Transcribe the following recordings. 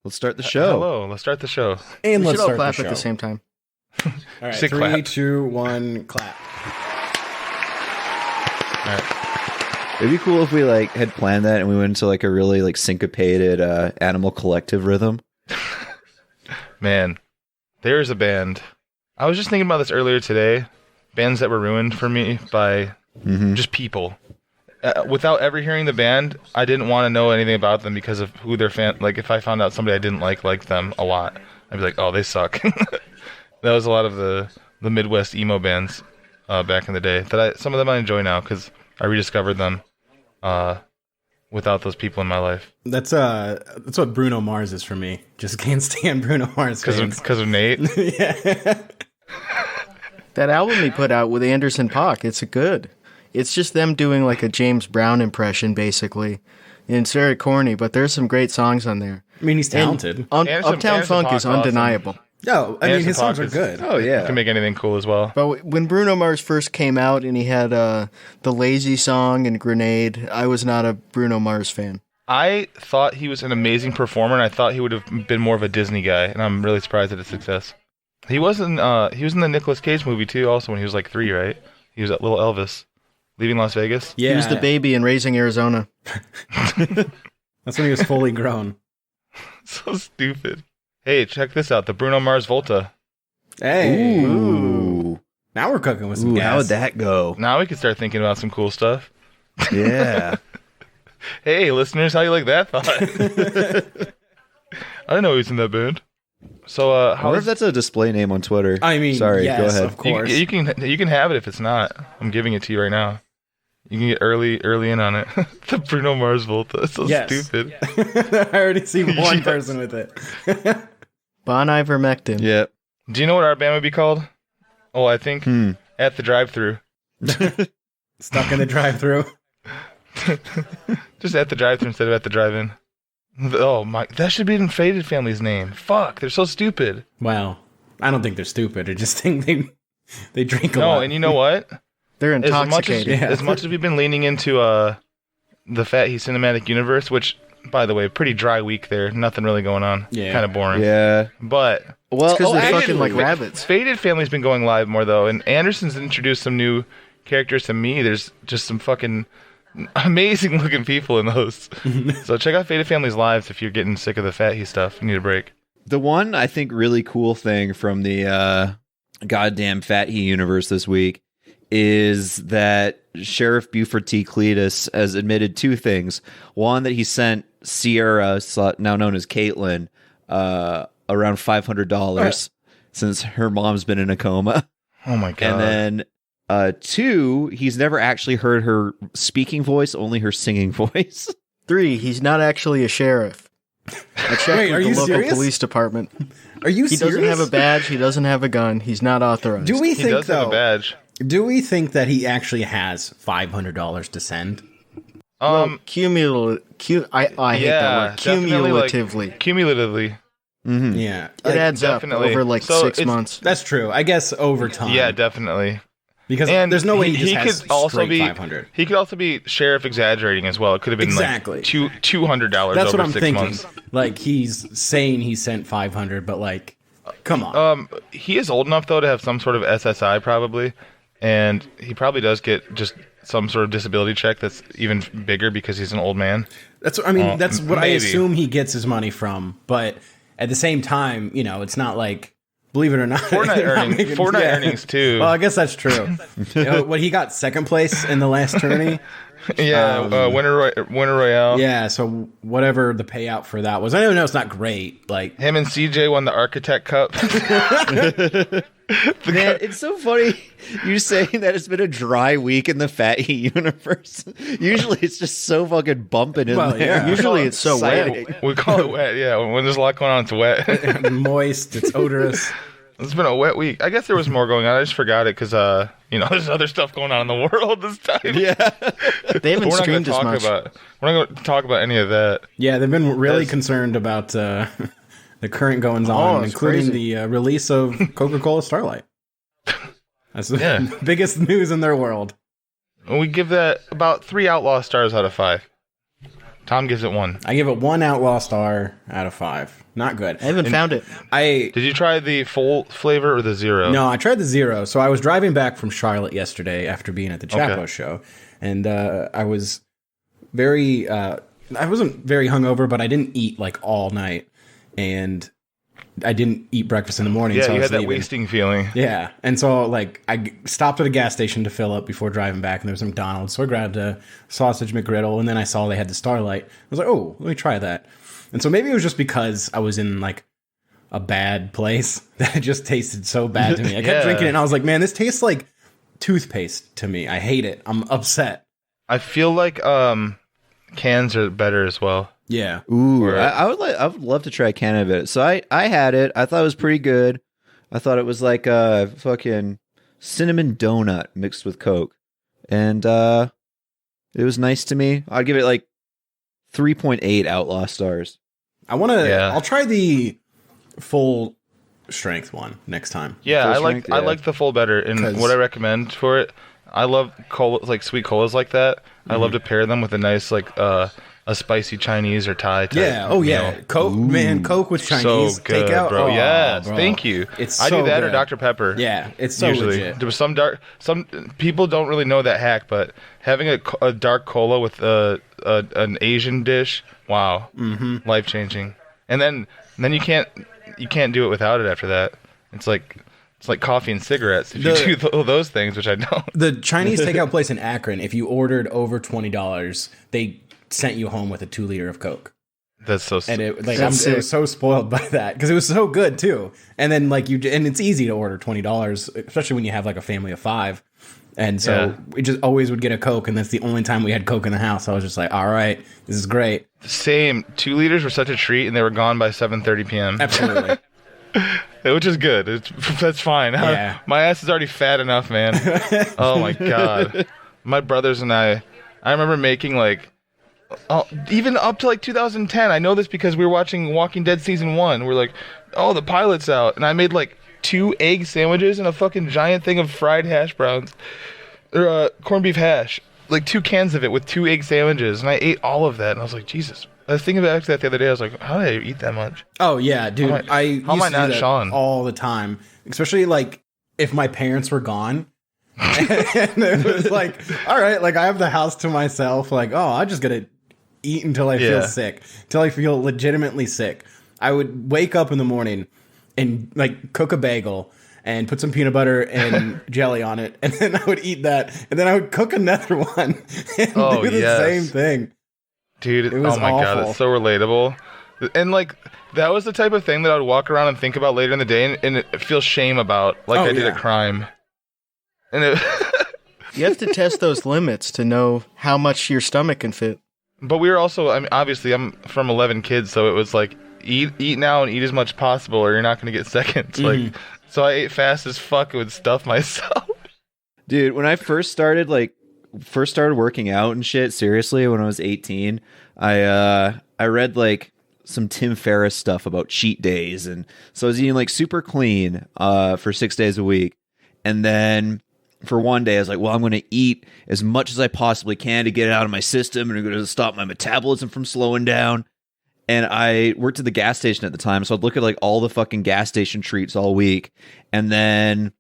Let's start the show. Hello, let's start the show. And we let's should all start clap the show. at the same time. All right, Say 3, clap. 2, 1, clap. All right. It'd be cool if we had planned that and we went into a really syncopated Animal Collective rhythm. Man, there's a band. I was just thinking about this earlier today. Bands that were ruined for me by just people. Without ever hearing the band, I didn't want to know anything about them because of who their fan. If I found out somebody I didn't liked them a lot, I'd be like, "Oh, they suck." That was a lot of the Midwest emo bands back in the day. Some of them I enjoy now because I rediscovered them without those people in my life. That's what Bruno Mars is for me. Just can't stand Bruno Mars Because of Nate. Yeah. That album he put out with Anderson .Paak, it's good. It's just them doing a James Brown impression, basically. And it's very corny, but there's some great songs on there. I mean, he's talented. Uptown Funk is undeniable. No, I mean, his songs are is- good. Oh, yeah. You can make anything cool as well. But when Bruno Mars first came out and he had the Lazy song and Grenade, I was not a Bruno Mars fan. I thought he was an amazing performer, and I thought he would have been more of a Disney guy, and I'm really surprised at his success. He was in the Nicolas Cage movie, too, also, when he was 3, right? He was at Little Elvis, Leaving Las Vegas. Yeah. He was the baby in Raising Arizona. That's when he was fully grown. So stupid. Hey, check this out, the Bruno Mars Volta. Hey. Ooh. Now we're cooking with some gas. How'd that go? Now we can start thinking about some cool stuff. Yeah. Hey, listeners, how you like that thought? I didn't know he was in that band. So, I wonder if that's a display name on Twitter. I mean, sorry, yes, go ahead. of course. You can have it if it's not. I'm giving it to you right now. You can get early in on it. The Bruno Mars Volta. It's so stupid. I already see one person with it. Bon Ivermectin. Yep. Do you know what our band would be called? Oh, I think At the Drive-Thru. Stuck in the drive-thru. Just At the Drive-Thru instead of At the Drive-In. Oh my, that should be in Faded Family's name. Fuck, they're so stupid. Well, I don't think they're stupid. I just think they drink a lot. No, and you know what? They're intoxicated. As much as we've been leaning into the Fat He Cinematic Universe, which, by the way, pretty dry week there. Nothing really going on. Yeah. Kind of boring. Yeah. But Well, Because they're actually- fucking like rabbits. Faded Family's been going live more, though, and Anderson's introduced some new characters to me. There's just some fucking amazing looking people in those. So check out Faded Family's lives if you're getting sick of the Fat He stuff. You need a break. The one, I think, really cool thing from the goddamn Fat He universe this week is that Sheriff Buford T. Cletus has admitted two things. One, that he sent Sierra, now known as Caitlin, around $500 since her mom's been in a coma. Oh my god. And then two, he's never actually heard her speaking voice, only her singing voice. 3, he's not actually a sheriff. I checked Wait, are with you the local serious? police department. Are you He serious? doesn't have a badge. He doesn't have a gun. He's not authorized. Do we he think, does have though, a badge. do we think that he actually has $500 to send? I hate that word. Cumulatively. Cumulatively. Mm-hmm. Yeah. It adds definitely. up over So 6 it's- months. That's true. I guess over time. Yeah, definitely. Because And there's no way he just has could also straight be 500. He could also be sheriff exaggerating as well. It could have been Exactly. like $200 That's over what I'm 6 thinking. months. Like, he's saying he sent 500, but like, come on. He is old enough though to have some sort of SSI probably, and he probably does get just some sort of disability check that's even bigger because he's an old man. That's what I maybe. assume he gets his money from. But at the same time, it's not like, believe it or not, Fortnite earnings too. Well, I guess that's true. What he got second place in the last tourney. Yeah, Winter Royale. Yeah, so whatever the payout for that was, I know it's not great. Like, Him and CJ won the Architect Cup. Man, it's so funny you saying that it's been a dry week in the Fat He universe. Usually it's just so fucking bumping in there. yeah. Usually it's so Exciting. wet. We call it wet, yeah. When there's a lot going on, it's wet. moist, it's odorous. It's been a wet week. I guess there was more going on. I just forgot it because, there's other stuff going on in the world this time. Yeah. They haven't We're not going streamed to as talk much. we're not going to talk about any of that. Yeah, they've been really That's- concerned about the current goings Oh, on, it's including crazy. the release of Coca-Cola Starlight. That's the Yeah. biggest news in their world. And we give that about 3 outlaw stars out of 5. Tom gives it 1. I give it 1 outlaw star out of 5. Not good. I haven't found it. Did you try the full flavor or the 0? No, I tried the 0. So I was driving back from Charlotte yesterday after being at the Chapo show, and I was very. I wasn't very hungover, but I didn't eat like all night, and I didn't eat breakfast in the morning. Yeah, so you I was had that leaving. wasting feeling. Yeah, and so like I stopped at a gas station to fill up before driving back, and there was a McDonald's, so I grabbed a sausage McGriddle, and then I saw they had the Starlight. I was like, oh, let me try that. And so maybe it was just because I was in like a bad place that it just tasted so bad to me. I kept drinking it, and I was like, man, this tastes like toothpaste to me. I hate it. I'm upset. I feel like cans are better as well. Yeah. Ooh, I would love to try a can of it. So I had it. I thought it was pretty good. I thought it was like a fucking cinnamon donut mixed with Coke, and it was nice to me. I'd give it like 3.8 outlaw stars. I want to. Yeah. I'll try the full strength one next time. Yeah, I like the full better. And what I recommend for it, I love cola, like sweet colas like that. Mm-hmm. I love to pair them with a nice like a spicy Chinese or Thai type. Yeah. Oh yeah. Meal. Coke, man. Coke with Chinese so good, takeout, bro. Oh, yes, bro. Thank you. I do that good. Or Dr. Pepper. Yeah, it's so usually. legit. There was some people don't really know that hack, but having a dark cola with an Asian dish, wow, life changing. And then you can't do it without it after that. It's like coffee and cigarettes if you do those things, which I don't. The Chinese takeout place in Akron, if you ordered over $20, they sent you home with a 2-liter of Coke. That's so sick. And I was so spoiled by that because it was so good too. And then and it's easy to order $20, especially when you have like a family of 5. And so we just always would get a Coke, and that's the only time we had Coke in the house. I was just like, all right, this is great. Same. 2 liters were such a treat, and they were gone by 7:30 p.m. Absolutely. Which is good. That's fine. Yeah. My ass is already fat enough, man. Oh, my God. My brothers and I remember making, like, even up to, like, 2010. I know this because we were watching Walking Dead Season 1. We're like, oh, the pilot's out. And I made, like, 2 egg sandwiches and a fucking giant thing of fried hash browns. Or corned beef hash. Like, 2 cans of it with 2 egg sandwiches. And I ate all of that. And I was like, Jesus. I was thinking about that the other day. I was like, how did I eat that much? Oh, yeah, dude. How am I not Sean? All the time. Especially, like, if my parents were gone. And it was like, all right, like, I have the house to myself. Like, oh, I'm just going to eat until I feel sick. Until I feel legitimately sick. I would wake up in the morning and, like, cook a bagel and put some peanut butter and jelly on it. And then I would eat that. And then I would cook another one and do the same thing. Dude, it was oh my awful. God, it's so relatable. And like that was the type of thing that I would walk around and think about later in the day and feel shame about, like I did a crime. And you have to test those limits to know how much your stomach can fit. But we were also, I mean, obviously I'm from 11 kids, so it was like eat now and eat as much possible or you're not going to get seconds. Like, so I ate fast as fuck and would stuff myself. Dude, when I first started working out and shit, seriously, when I was 18, I read like some Tim Ferriss stuff about cheat days, and so I was eating like super clean for 6 days a week, and then for one day I was like, well, I'm going to eat as much as I possibly can to get it out of my system, and I'm going to stop my metabolism from slowing down. And I worked at the gas station at the time, so I'd look at like all the fucking gas station treats all week, and then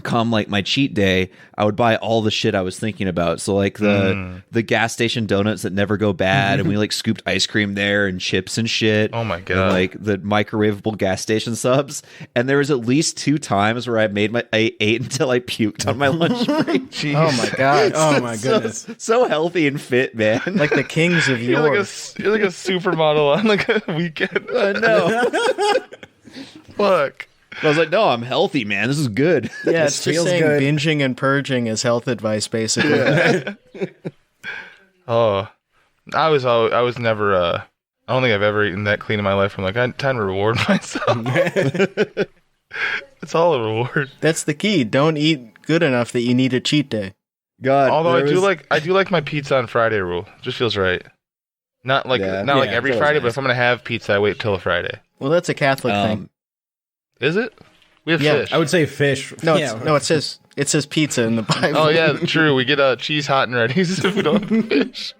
come like my cheat day, I would buy all the shit I was thinking about. So like the gas station donuts that never go bad, and we like scooped ice cream there and chips and shit. Oh my God. And, like the microwavable gas station subs. And there was at least 2 times where I ate until I puked on my lunch break. Jeez. Oh my God. Oh my goodness. So healthy and fit, man. Like the kings of You're like a supermodel on like a weekend. No. Fuck. I was like, no, I'm healthy, man. This is good. Yeah, it's just saying good. Binging and purging is health advice, basically. Oh, I was never. I don't think I've ever eaten that clean in my life. I'm like, I had time to reward myself. It's all a reward. That's the key. Don't eat good enough that you need a cheat day. God. Although I do like my pizza on Friday rule. Just feels right. Not like every Friday, but if I'm gonna have pizza, I wait till a Friday. Well, that's a Catholic thing. Is it? We have fish. I would say fish. No, it says pizza in the Bible. Oh yeah, true. We get cheese hot and ready if we don't have fish.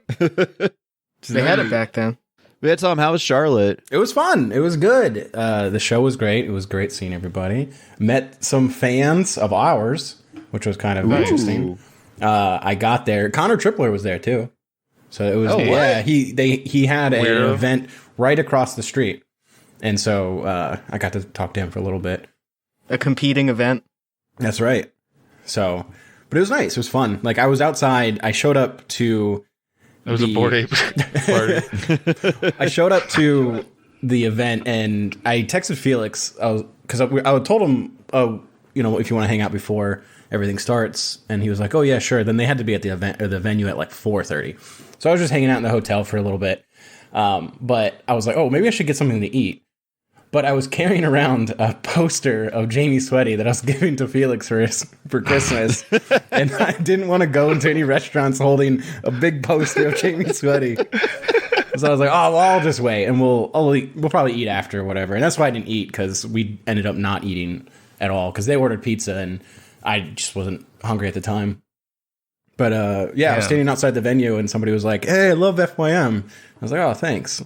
They had it back then. We had Tom. How was Charlotte? It was fun. It was good. The show was great. It was great seeing everybody. Met some fans of ours, which was kind of interesting. I got there. Connor Tripler was there too. So it was he had an event right across the street, and so I got to talk to him for a little bit. A competing event. That's right. So, but it was nice. It was fun. Like I was outside. I showed up to. It was a Bored Ape party. I showed up to the event and I texted Felix because I told him, oh, you know, if you want to hang out before everything starts, and he was like, oh yeah, sure. Then they had to be at the event or the venue at like 4:30. So I was just hanging out in the hotel for a little bit. But I was like, oh, maybe I should get something to eat. But I was carrying around a poster of Jamie Sweaty that I was giving to Felix for Christmas. And I didn't want to go into any restaurants holding a big poster of Jamie Sweaty. So I was like, oh, well, I'll just wait. And we'll probably eat after or whatever. And that's why I didn't eat, because we ended up not eating at all. Because they ordered pizza and I just wasn't hungry at the time. But I was standing outside the venue and somebody was like, hey, I love FYM. I was like, oh, thanks.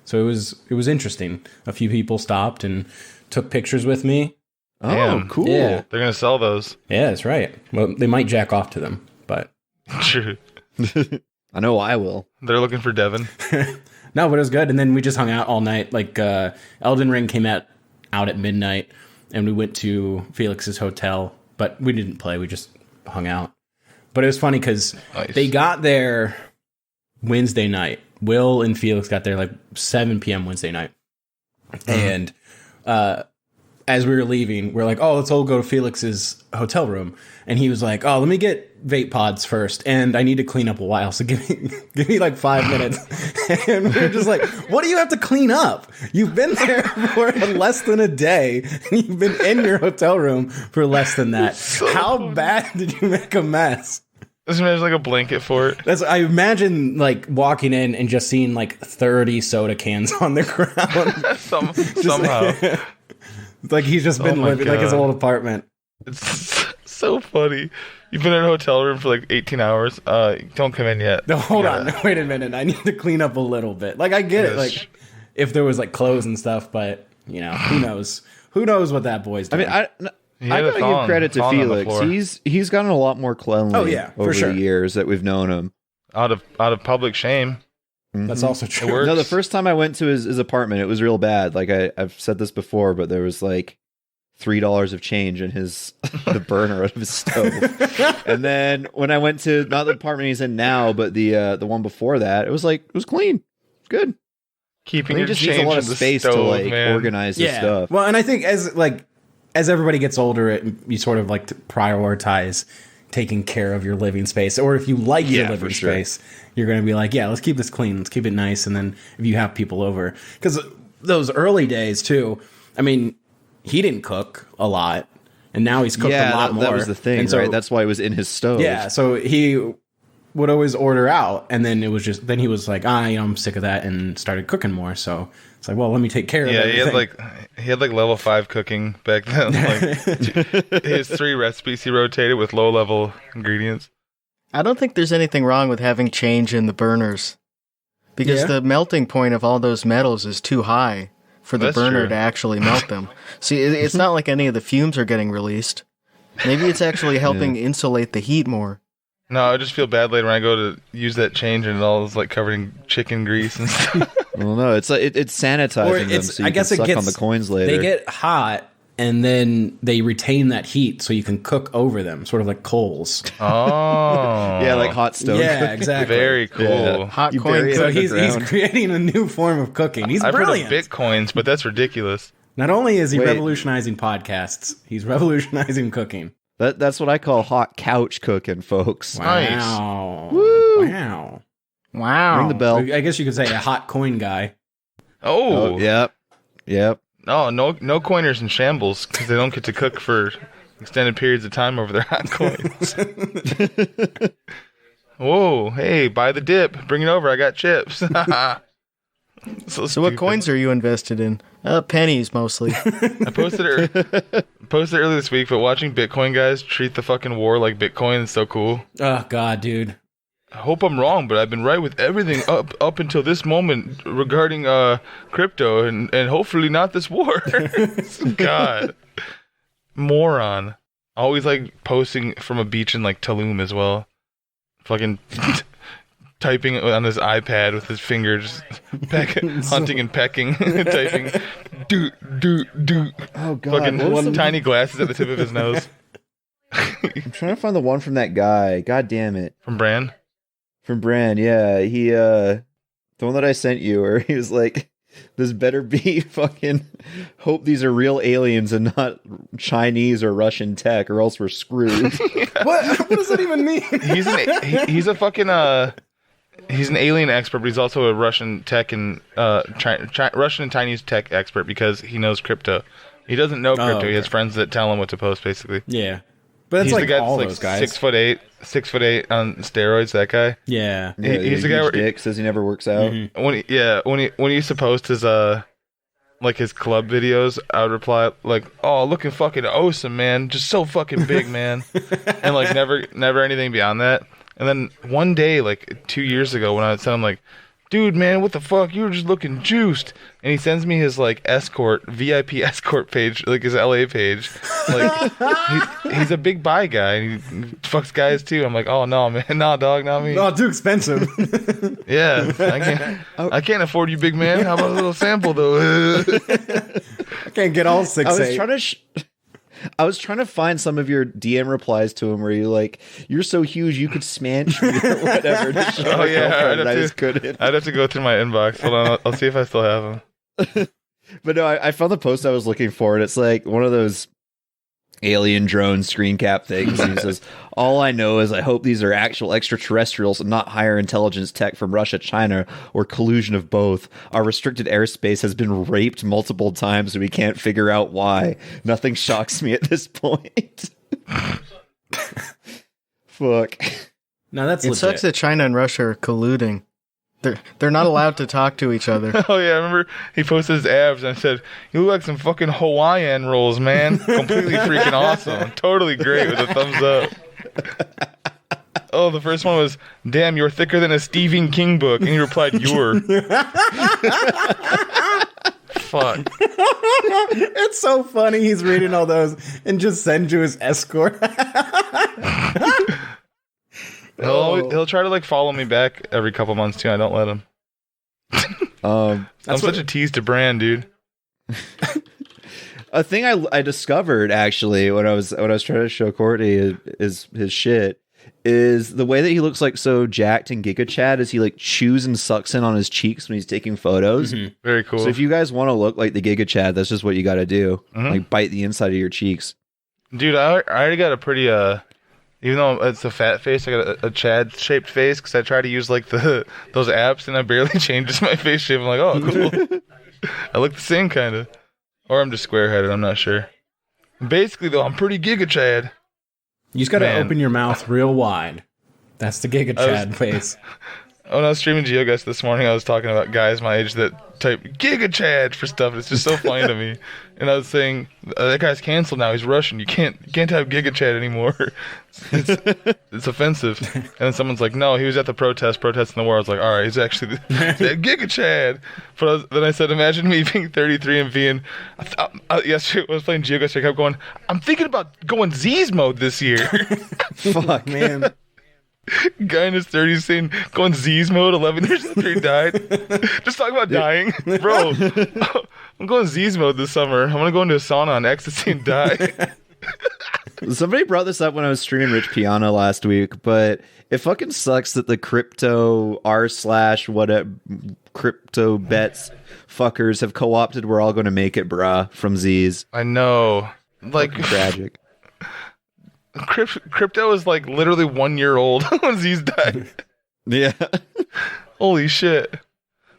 So it was interesting. A few people stopped and took pictures with me. Oh, Damn. cool. Yeah. They're going to sell those. Yeah, that's right. Well, they might jack off to them, but... True. I know I will. They're looking for Devin. No, but it was good. And then we just hung out all night. Like, Elden Ring came out at midnight, and we went to Felix's hotel. But we didn't play. We just hung out. But it was funny because they got there Wednesday night. Will and Felix got there like 7 p.m. Wednesday night. And as we were leaving, we're like, oh, let's all go to Felix's hotel room. And he was like, oh, let me get vape pods first. And I need to clean up a while. So give me like 5 minutes. And we're just like, what do you have to clean up? You've been there for less than a day. And you've been in your hotel room for less than that. How bad did you make a mess? This man's like a blanket for it. I imagine like walking in and just seeing like 30 soda cans on the ground. Somehow. It's like he's just been living like his old apartment. It's so funny. You've been in a hotel room for like 18 hours. Don't come in yet. No, hold on. Wait a minute. I need to clean up a little bit. Like I get it. Like if there was like clothes and stuff, but you know, who knows? Who knows what that boy's doing? I mean, I gotta give credit to Felix. He's gotten a lot more cleanly over the years that we've known him. Out of public shame. That's also true. No, the first time I went to his apartment, it was real bad. Like I've said this before, but there was like $3 of change in the burner of his stove. And then when I went to not the apartment he's in now, but the one before that, it was clean, it's good. Keeping he your just change needs a lot of in the space stove, to like man. organize his stuff. Well, and I think as everybody gets older, you sort of like to prioritize taking care of your living space. Or if you like your living space, you're going to be like, yeah, let's keep this clean. Let's keep it nice. And then if you have people over, because those early days too, I mean, he didn't cook a lot and now he's cooked a lot more. That was the thing, and so, right? That's why it was in his stove. Yeah. So he would always order out. And then then he was like, I'm sick of that, and started cooking more. So it's like, well, let me take care of it. Yeah, he had like level 5 cooking back then. Like his 3 recipes he rotated with low level ingredients. I don't think there's anything wrong with having change in the burners, because the melting point of all those metals is too high for the burner to actually melt them. See, it's not like any of the fumes are getting released. Maybe it's actually helping insulate the heat more. No, I just feel bad later when I go to use that change and it all is like covered in chicken grease and stuff. Well, no, it's sanitizing them so you can suck on the coins later. They get hot and then they retain that heat so you can cook over them, sort of like coals. Oh. Yeah, like hot stove. Yeah, exactly. Very cool. Yeah. Hot You coin. bury it So in the he's ground. creating a new form of cooking. He's I've brilliant. heard of Bitcoins, but that's ridiculous. Not only is he Wait. revolutionizing podcasts, he's revolutionizing cooking. That's what I call hot couch cooking, folks. Wow. Woo. Wow. Wow. Ring the bell. I guess you could say a hot coin guy. Oh. Yep. No coiners in shambles because they don't get to cook for extended periods of time over their hot coins. Whoa, hey, buy the dip. Bring it over. I got chips. So what coins are you invested in? Pennies, mostly. I posted earlier this week, but watching Bitcoin guys treat the fucking war like Bitcoin is so cool. Oh, God, dude. I hope I'm wrong, but I've been right with everything up until this moment regarding crypto and hopefully not this war. God. Moron. Always like posting from a beach in like Tulum as well. Fucking typing on his iPad with his fingers, hunting and pecking, typing. Do. Oh God! Fucking tiny glasses at the tip of his nose. I'm trying to find the one from that guy. God damn it! From Bran. From Bran, yeah. He the one that I sent you, where he was like, "This better be fucking. Hope these are real aliens and not Chinese or Russian tech, or else we're screwed." What does that even mean? He's a fucking he's an alien expert, but he's also a Russian tech and Russian and Chinese tech expert because he knows crypto. He doesn't know crypto. Okay. He has friends that tell him what to post, basically. Yeah, but it's he's like the guy all that's those guys. 6'8" on steroids. That guy. Yeah, He's the guy where Dick says he never works out. Mm-hmm. When he used to post his like his club videos, I would reply like, "Oh, looking fucking awesome, man! Just so fucking big, man!" And like never anything beyond that. And then one day, like 2 years ago, when I sent him like, "Dude, man, what the fuck? You were just looking juiced." And he sends me his like VIP escort page, like his LA page. Like he's a big bi guy and he fucks guys too. I'm like, "Oh no, man, nah, dog, not me." not too expensive. Yeah, I can't afford you, big man. How about a little sample though? I can't get all 6'8". I was trying to find some of your DM replies to him where you're like, "You're so huge you could smash me," or whatever. To show my girlfriend, I just couldn't. I'd have to go through my inbox. Hold on, I'll see if I still have them. But no, I found the post I was looking for, and it's like one of those alien drone screen cap things. And he says, "All I know is I hope these are actual extraterrestrials and not higher intelligence tech from Russia, China, or collusion of both. Our restricted airspace has been raped multiple times and we can't figure out why. Nothing shocks me at this point." Fuck. No, that's it legit. sucks that China and Russia are colluding. They're not allowed to talk to each other. Oh yeah, I remember he posted his abs and I said, "You look like some fucking Hawaiian rolls, man. Completely freaking awesome. Totally great," with a thumbs up. Oh, the first one was, "Damn, you're thicker than a Stephen King book," and he replied, "You're." Fuck. It's so funny. He's reading all those and just sends you his escort. He'll try to like follow me back every couple months too. I don't let him. I'm such a tease to Bran, dude. A thing I discovered actually when I was trying to show Courtney is his shit is the way that he looks like so jacked in GigaChad is he like chews and sucks in on his cheeks when he's taking photos. Mm-hmm. Very cool. So if you guys want to look like the GigaChad, that's just what you got to do. Mm-hmm. Like bite the inside of your cheeks. Dude, I already got a pretty even though it's a fat face, I got a Chad shaped face because I try to use like those apps and I barely changes my face shape. I'm like, oh, cool. I look the same kind of, or I'm just square headed. I'm not sure. Basically, though, I'm pretty GigaChad. You just got to open your mouth real wide. That's the GigaChad face. When I was streaming GeoGuessr this morning, I was talking about guys my age that type GigaChad for stuff. It's just so funny to me. And I was saying, that guy's canceled now. He's Russian. You can't type GigaChad anymore. It's offensive. And then someone's like, no, he was at the protesting the war. I was like, all right, he's actually GigaChad. But then I said, imagine me being 33 and being, yesterday I was playing GeoGuessr. I kept going, I'm thinking about going Z's mode this year. Fuck, man. Guy in his 30s saying, going Z's mode 11 years after he died. Just talking about dying. Bro, I'm going Z's mode this summer. I'm going to go into a sauna on ecstasy and die. Somebody brought this up when I was streaming Rich Piano last week, but it fucking sucks that the crypto r/what crypto bets fuckers have co-opted "We're all going to make it, brah" from Z's. I know. Like, tragic. Crypto is like literally 1 year old when Z's died. Yeah. Holy shit.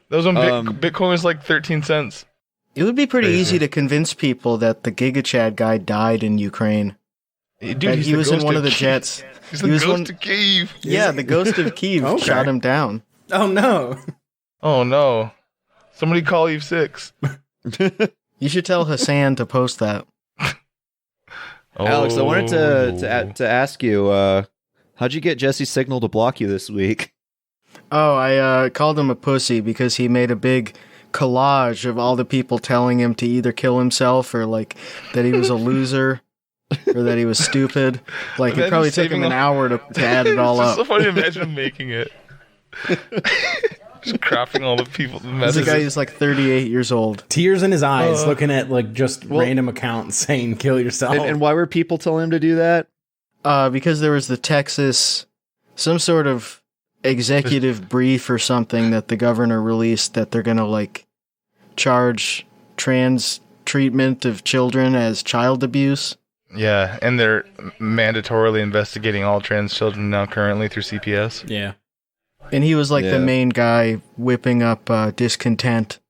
That was when Bitcoin was like 13 cents. It would be pretty easy to convince people that the GigaChad guy died in Ukraine. Dude, he was in one of the jets. He's the ghost of Kyiv. Yeah, the ghost of Kyiv shot him down. Oh no. Oh no. Somebody call Eve 6. You should tell Hassan to post that. Alex, I wanted to ask you, How'd you get Jesse Signal to block you this week? Oh, I called him a pussy because he made a big collage of all the people telling him to either kill himself or like that he was a loser or that he was stupid. Like it probably took him an hour to add it all up. It's so funny to imagine him making it. Just cropping all the people. There's a guy who's like 38 years old. Tears in his eyes, looking at like just random accounts saying "kill yourself." And why were people telling him to do that? Because there was the Texas, some sort of executive brief or something that the governor released that they're gonna like charge trans treatment of children as child abuse. Yeah, and they're mandatorily investigating all trans children now currently through CPS. Yeah. And he was like the main guy whipping up discontent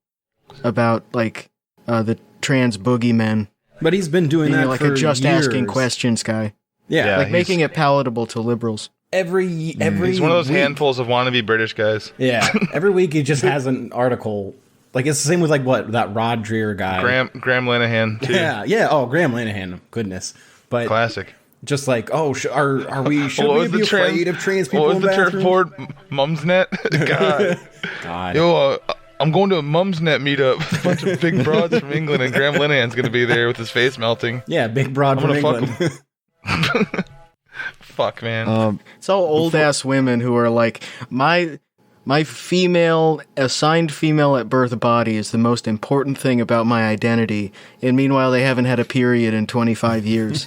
about like the trans boogeymen. But he's been doing that like for a just years. asking questions guy. Yeah, like making it palatable to liberals. Every He's one of those handfuls of wannabe British guys. Yeah, every week he just has an article. Like it's the same with like that Rod Dreher guy, Graham Linehan too. Yeah. Oh, Graham Linehan. Goodness, but classic. Just like, oh, are we? Should we be afraid of trans people? What was in the turf bathrooms? board? Mumsnet. God. Yo, I'm going to a Mumsnet meetup. A bunch of big broads from England, and Graham Linehan's going to be there with his face melting. Yeah, big broad from England. Fuck, man. It's all old ass women who are like, my assigned female at birth body is the most important thing about my identity. And meanwhile, they haven't had a period in 25 years.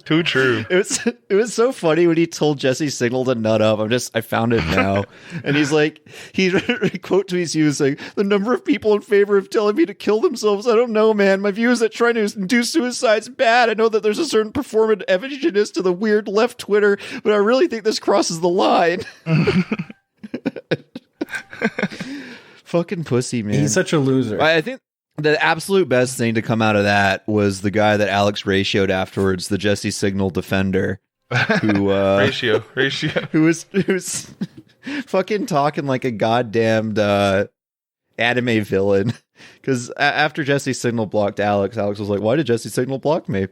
Too true. It was so funny when he told Jesse Signal to nut up. I found it now. And he's like, he quote tweets you saying, "The number of people in favor of telling me to kill themselves, I don't know, man. My view is that trying to induce suicide's bad. I know that there's a certain performative evaginess to the weird left Twitter, but I really think this crosses the line." Fucking pussy, man. He's such a loser. I think the absolute best thing to come out of that was the guy that Alex Ray showed afterwards, the Jesse Signal defender, who ratio, who was fucking talking like a goddamned anime villain. Because after Jesse Signal blocked Alex was like, "Why did Jesse Signal block me?"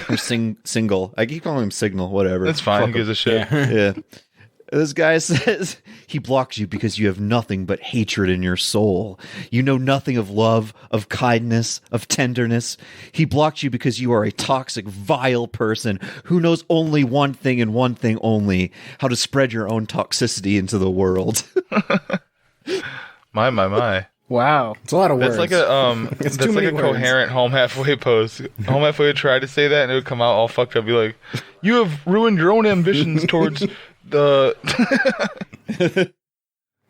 Or Single. I keep calling him Signal. Whatever. That's fine. Who gives a shit? Yeah. This guy says he blocked you because you have nothing but hatred in your soul. You know nothing of love, of kindness, of tenderness. He blocked you because you are a toxic, vile person who knows only one thing and one thing only: how to spread your own toxicity into the world. My. Wow. It's a lot of words. That's like a coherent Home Halfway post. Home Halfway would try to say that and it would come out all fucked up. Be like, "You have ruined your own ambitions towards the..." It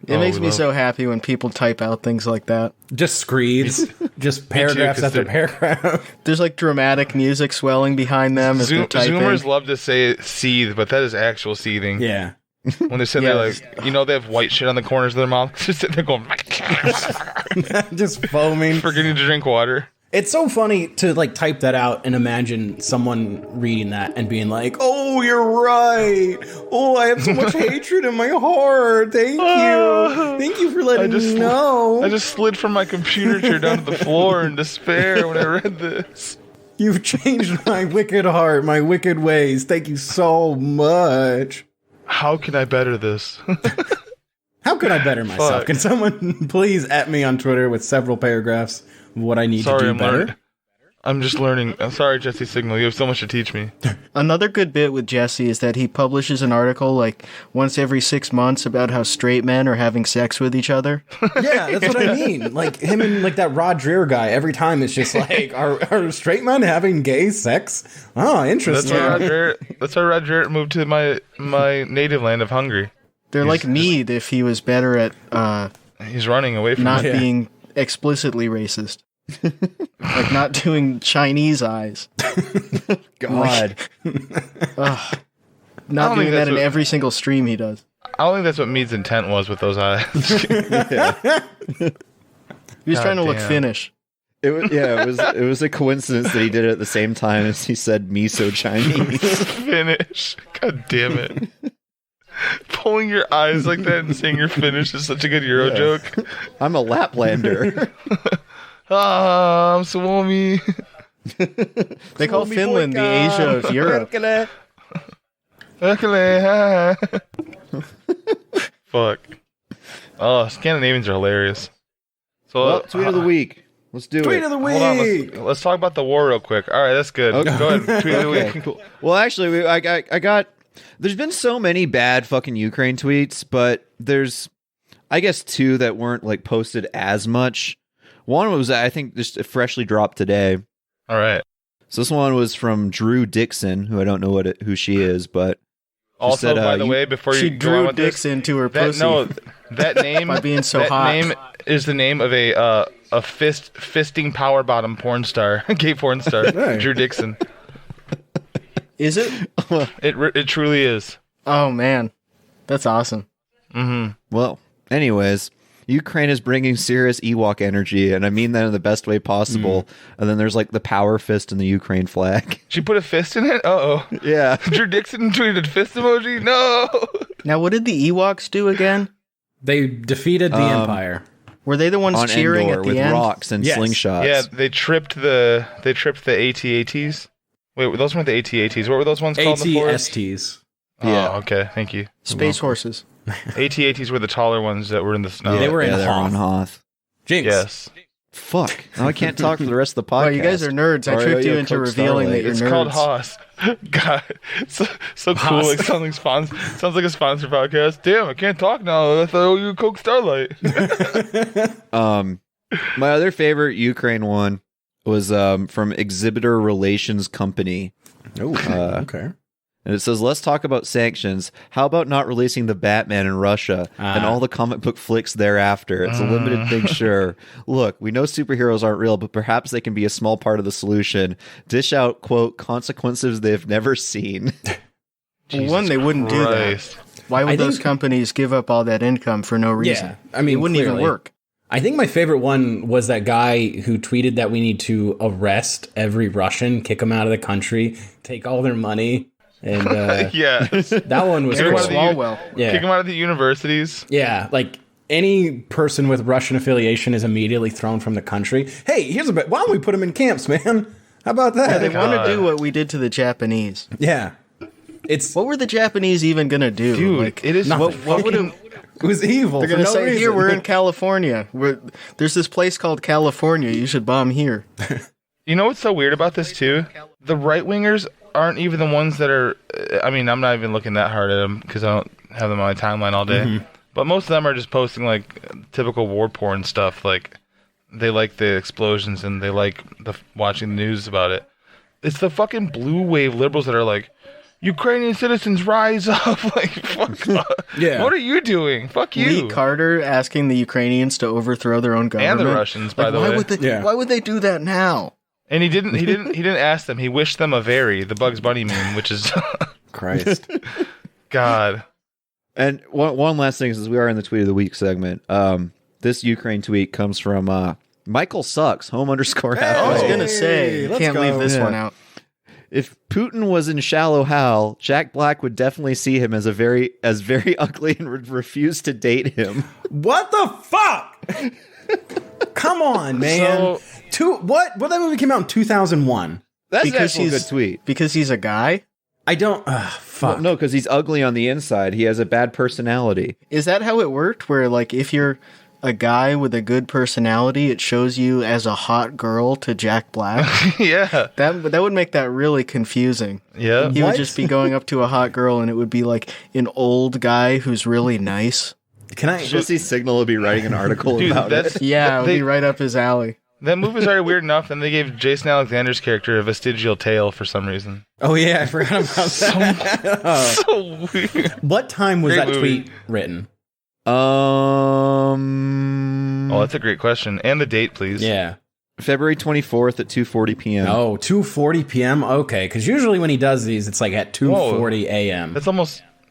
makes me so happy when people type out things like that. Just screeds. Just paragraphs after paragraph. There's like dramatic music swelling behind them as they're typing. Zoomers love to say seethe, but that is actual seething. Yeah. When they sit there like, they have white shit on the corners of their mouth. Just sitting there going... Just foaming. Forgetting to drink water. It's so funny to like type that out and imagine someone reading that and being like, "Oh, you're right. Oh, I have so much hatred in my heart. Thank you for letting me know." I just slid from my computer chair down to the floor in despair when I read this. You've changed my wicked heart, my wicked ways. Thank you so much. How can I better this? How can I better myself? Fuck. Can someone please at me on Twitter with several paragraphs of what I need to do better? I'm just learning. I'm sorry, Jesse Signal. You have so much to teach me. Another good bit with Jesse is that he publishes an article like once every 6 months about how straight men are having sex with each other. Yeah, that's what I mean. Like him and like that Rod Dreher guy. Every time it's just like, are straight men having gay sex? Oh, interesting. That's why Rod Dreher moved to my native land of Hungary. They're like Mead if he was better at he's running away from not being explicitly racist. Like not doing Chinese eyes. God. Not doing that in every single stream he does. I don't think that's what Mead's intent was with those eyes. He was trying to look Finnish. It was a coincidence that he did it at the same time as he said miso Chinese. Finnish. God damn it. Pulling your eyes like that and saying you're Finnish is such a good Euro joke. I'm a Laplander. I'm Suomi. They call Finland the Asia of Europe. Fuck. Oh, Scandinavians are hilarious. So tweet of the week. Let's do Tweet it. of the week. Hold on, let's talk about the war real quick. All right, that's good. Okay. Go ahead. Tweet of the week. Okay, cool. Well, actually, I got. There's been so many bad fucking Ukraine tweets, but there's, I guess, two that weren't like posted as much. One was, I think, just freshly dropped today. All right. So this one was from Drew Dixon, who I don't know who she is, but also, said, by the way, before she you go on drew with Dixon to her this, pussy. that name by being so that hot. name is the name of a fisting power bottom porn star, gay porn star, Hey. Drew Dixon. Is it? It truly is. Oh man, that's awesome. Mm-hmm. well, anyways, Ukraine is bringing serious Ewok energy, and I mean that in the best way possible. And then there's like the power fist in the Ukraine flag. She put a fist in it? Uh-oh. Yeah. Drew Dixon tweeted fist emoji? No! Now, what did the Ewoks do again? They defeated the Empire. Were they the ones On cheering Endor at the with end? rocks and Yes. slingshots. Yeah, they tripped the AT-ATs. Wait, those weren't the AT-ATs. What were those ones called in the forest? ATSTs. Yeah. Oh, okay. Thank you. Space horses. AT-ATs were the taller ones that were in the snow. They were in they were on Hoth. Hoth. Jinx. Yes. Fuck. Now I can't talk for the rest of the podcast. Well, you guys are nerds. I Sorry, tricked you yo, into Coke revealing that Starlight. you're It's nerds. called Haas. God, so cool. Haas. Like sounds like a sponsored podcast. Damn, I can't talk now. I thought I owe you Coke Starlight. My other favorite Ukraine one was from Exhibitor Relations Company. Oh, okay. And it says, let's talk about sanctions. How about not releasing the Batman in Russia and all the comic book flicks thereafter? It's a limited thing, sure. Look, we know superheroes aren't real, but perhaps they can be a small part of the solution. Dish out, quote, consequences they've never seen. Well, one, they wouldn't do Christ. that. Why would I those think- companies give up all that income for no reason? Yeah, I mean, it wouldn't even clearly. work. I think my favorite one was that guy who tweeted that we need to arrest every Russian, kick them out of the country, take all their money. And Yeah. that one was Eric cool. Swalwell. Yeah. Kick them out of the universities. Yeah, like any person with Russian affiliation is immediately thrown from the country. Hey, here's a bit. Why don't we put them in camps, man? How about that? They want to do what we did to the Japanese. Yeah. It's What were the Japanese even going to do? Dude, Like, it is nothing. what would fucking- have... it was evil. They're for going to no say, reason. here, we're in California. There's this place called California. You should bomb here. You know what's so weird about this, too? The right-wingers aren't even the ones that are... I mean, I'm not even looking that hard at them because I don't have them on my timeline all day. But most of them are just posting, like, typical war porn stuff. Like, they like the explosions and they like watching the news about it. It's the fucking blue wave liberals that are like, Ukrainian citizens rise up. Like, fuck off. Yeah. What are you doing? Fuck you. Lee Carter asking the Ukrainians to overthrow their own government. And the Russians, by the why way. Would they, Yeah. Why would they do that now? And he didn't ask them. He wished them a very, the Bugs Bunny meme, which is Christ. God. And one last thing, since we are in the tweet of the week segment, this Ukraine tweet comes from Michael Sucks, home _halfway. I was going to say, let's can't go. leave this Yeah. one out. If Putin was in Shallow Hal, Jack Black would definitely see him as very ugly and would refuse to date him. What the fuck? Come on, man. What that movie came out in 2001. That's Because actually a he's good tweet. Because he's a guy? I don't. Fuck. Well, no, because he's ugly on the inside. He has a bad personality. Is that how it worked? Where, like, if you're a guy with a good personality, it shows you as a hot girl to Jack Black? Yeah. That would make that really confusing. Yeah. He What? would just be going up to a hot girl, and it would be like an old guy who's really nice. Can I? Jesse Signal would be writing an article Dude, about that's it. Yeah, it would be right up his alley. that movie's already weird enough, and they gave Jason Alexander's character a vestigial tail for some reason. Oh yeah, I forgot about that. So weird. What time was Great that movie. tweet written? Oh, that's a great question. And the date, please. Yeah. February 24th at 2:40 p.m. Oh, 2:40 p.m. Okay, because usually when he does these, it's like at 2:40 a.m.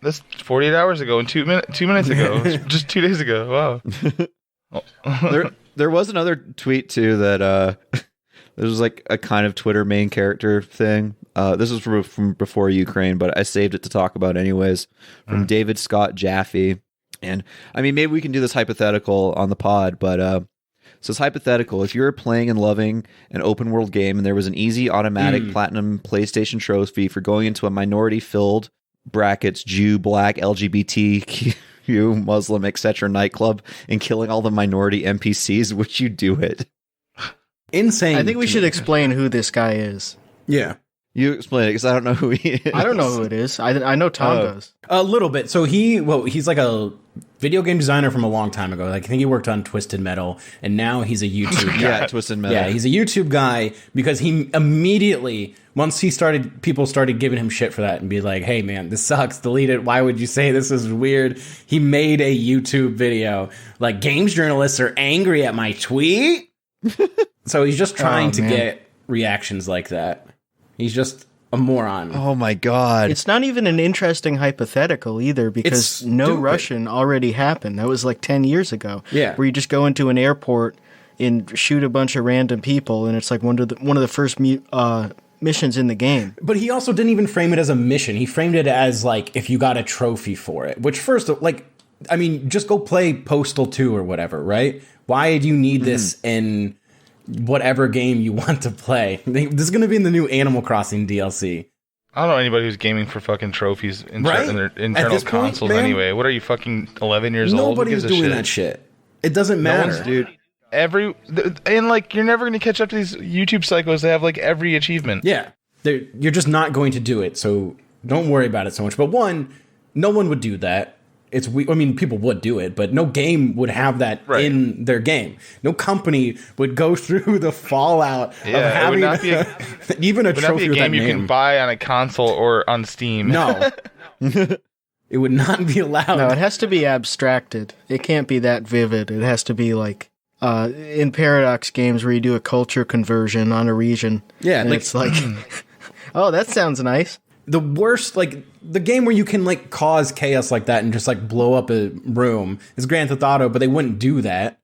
That's 48 hours ago and 2 minutes ago. Just 2 days ago. Wow. There was another tweet too that there was like a kind of Twitter main character thing. This was from before Ukraine, but I saved it to talk about anyways. From David Scott Jaffe, and I mean maybe we can do this hypothetical on the pod, but so it's hypothetical. If you're playing and loving an open world game, and there was an easy automatic platinum PlayStation trophy for going into a minority filled brackets Jew, Black, LGBTQ, Muslim, etc. nightclub and killing all the minority NPCs, would you do it? Insane. I think we should explain who this guy is. Yeah. You explain it, because I don't know who he is. I don't know who it is. I know Tom does. A little bit. So he's like a video game designer from a long time ago. Like, I think he worked on Twisted Metal, and now he's a YouTube guy. Yeah, Twisted Metal. Yeah, he's a YouTube guy because he immediately, once people started giving him shit for that and be like, hey man, this sucks, delete it. Why would you say this is weird? He made a YouTube video like, games journalists are angry at my tweet. So he's just trying to get reactions like that. He's just a moron. Oh my god. It's not even an interesting hypothetical either, because No Russian already happened. That was like 10 years ago. Yeah. Where you just go into an airport and shoot a bunch of random people, and it's like one of the first missions in the game. But he also didn't even frame it as a mission. He framed it as like, if you got a trophy for it. Which first, like, I mean, just go play Postal 2 or whatever, right? Why do you need this in whatever game you want to play? This is going to be in the new Animal Crossing DLC. I don't know anybody who's gaming for fucking trophies in their internal point, consoles anyway. What are you, fucking 11 years old? Nobody's doing that shit. It doesn't matter. Dude. And like, you're never going to catch up to these YouTube psychos that have like every achievement. Yeah. You're just not going to do it, so don't worry about it so much. But one, no one would do that. I mean, people would do it, but no game would have that in their game. No company would go through the fallout of having even a trophy with that name. You can buy on a console or on Steam. No. It would not be allowed. No, it has to be abstracted. It can't be that vivid. It has to be like in Paradox games where you do a culture conversion on a region. Yeah. And it's like, oh, that sounds nice. The worst, like, the game where you can, like, cause chaos like that and just, like, blow up a room is Grand Theft Auto, but they wouldn't do that.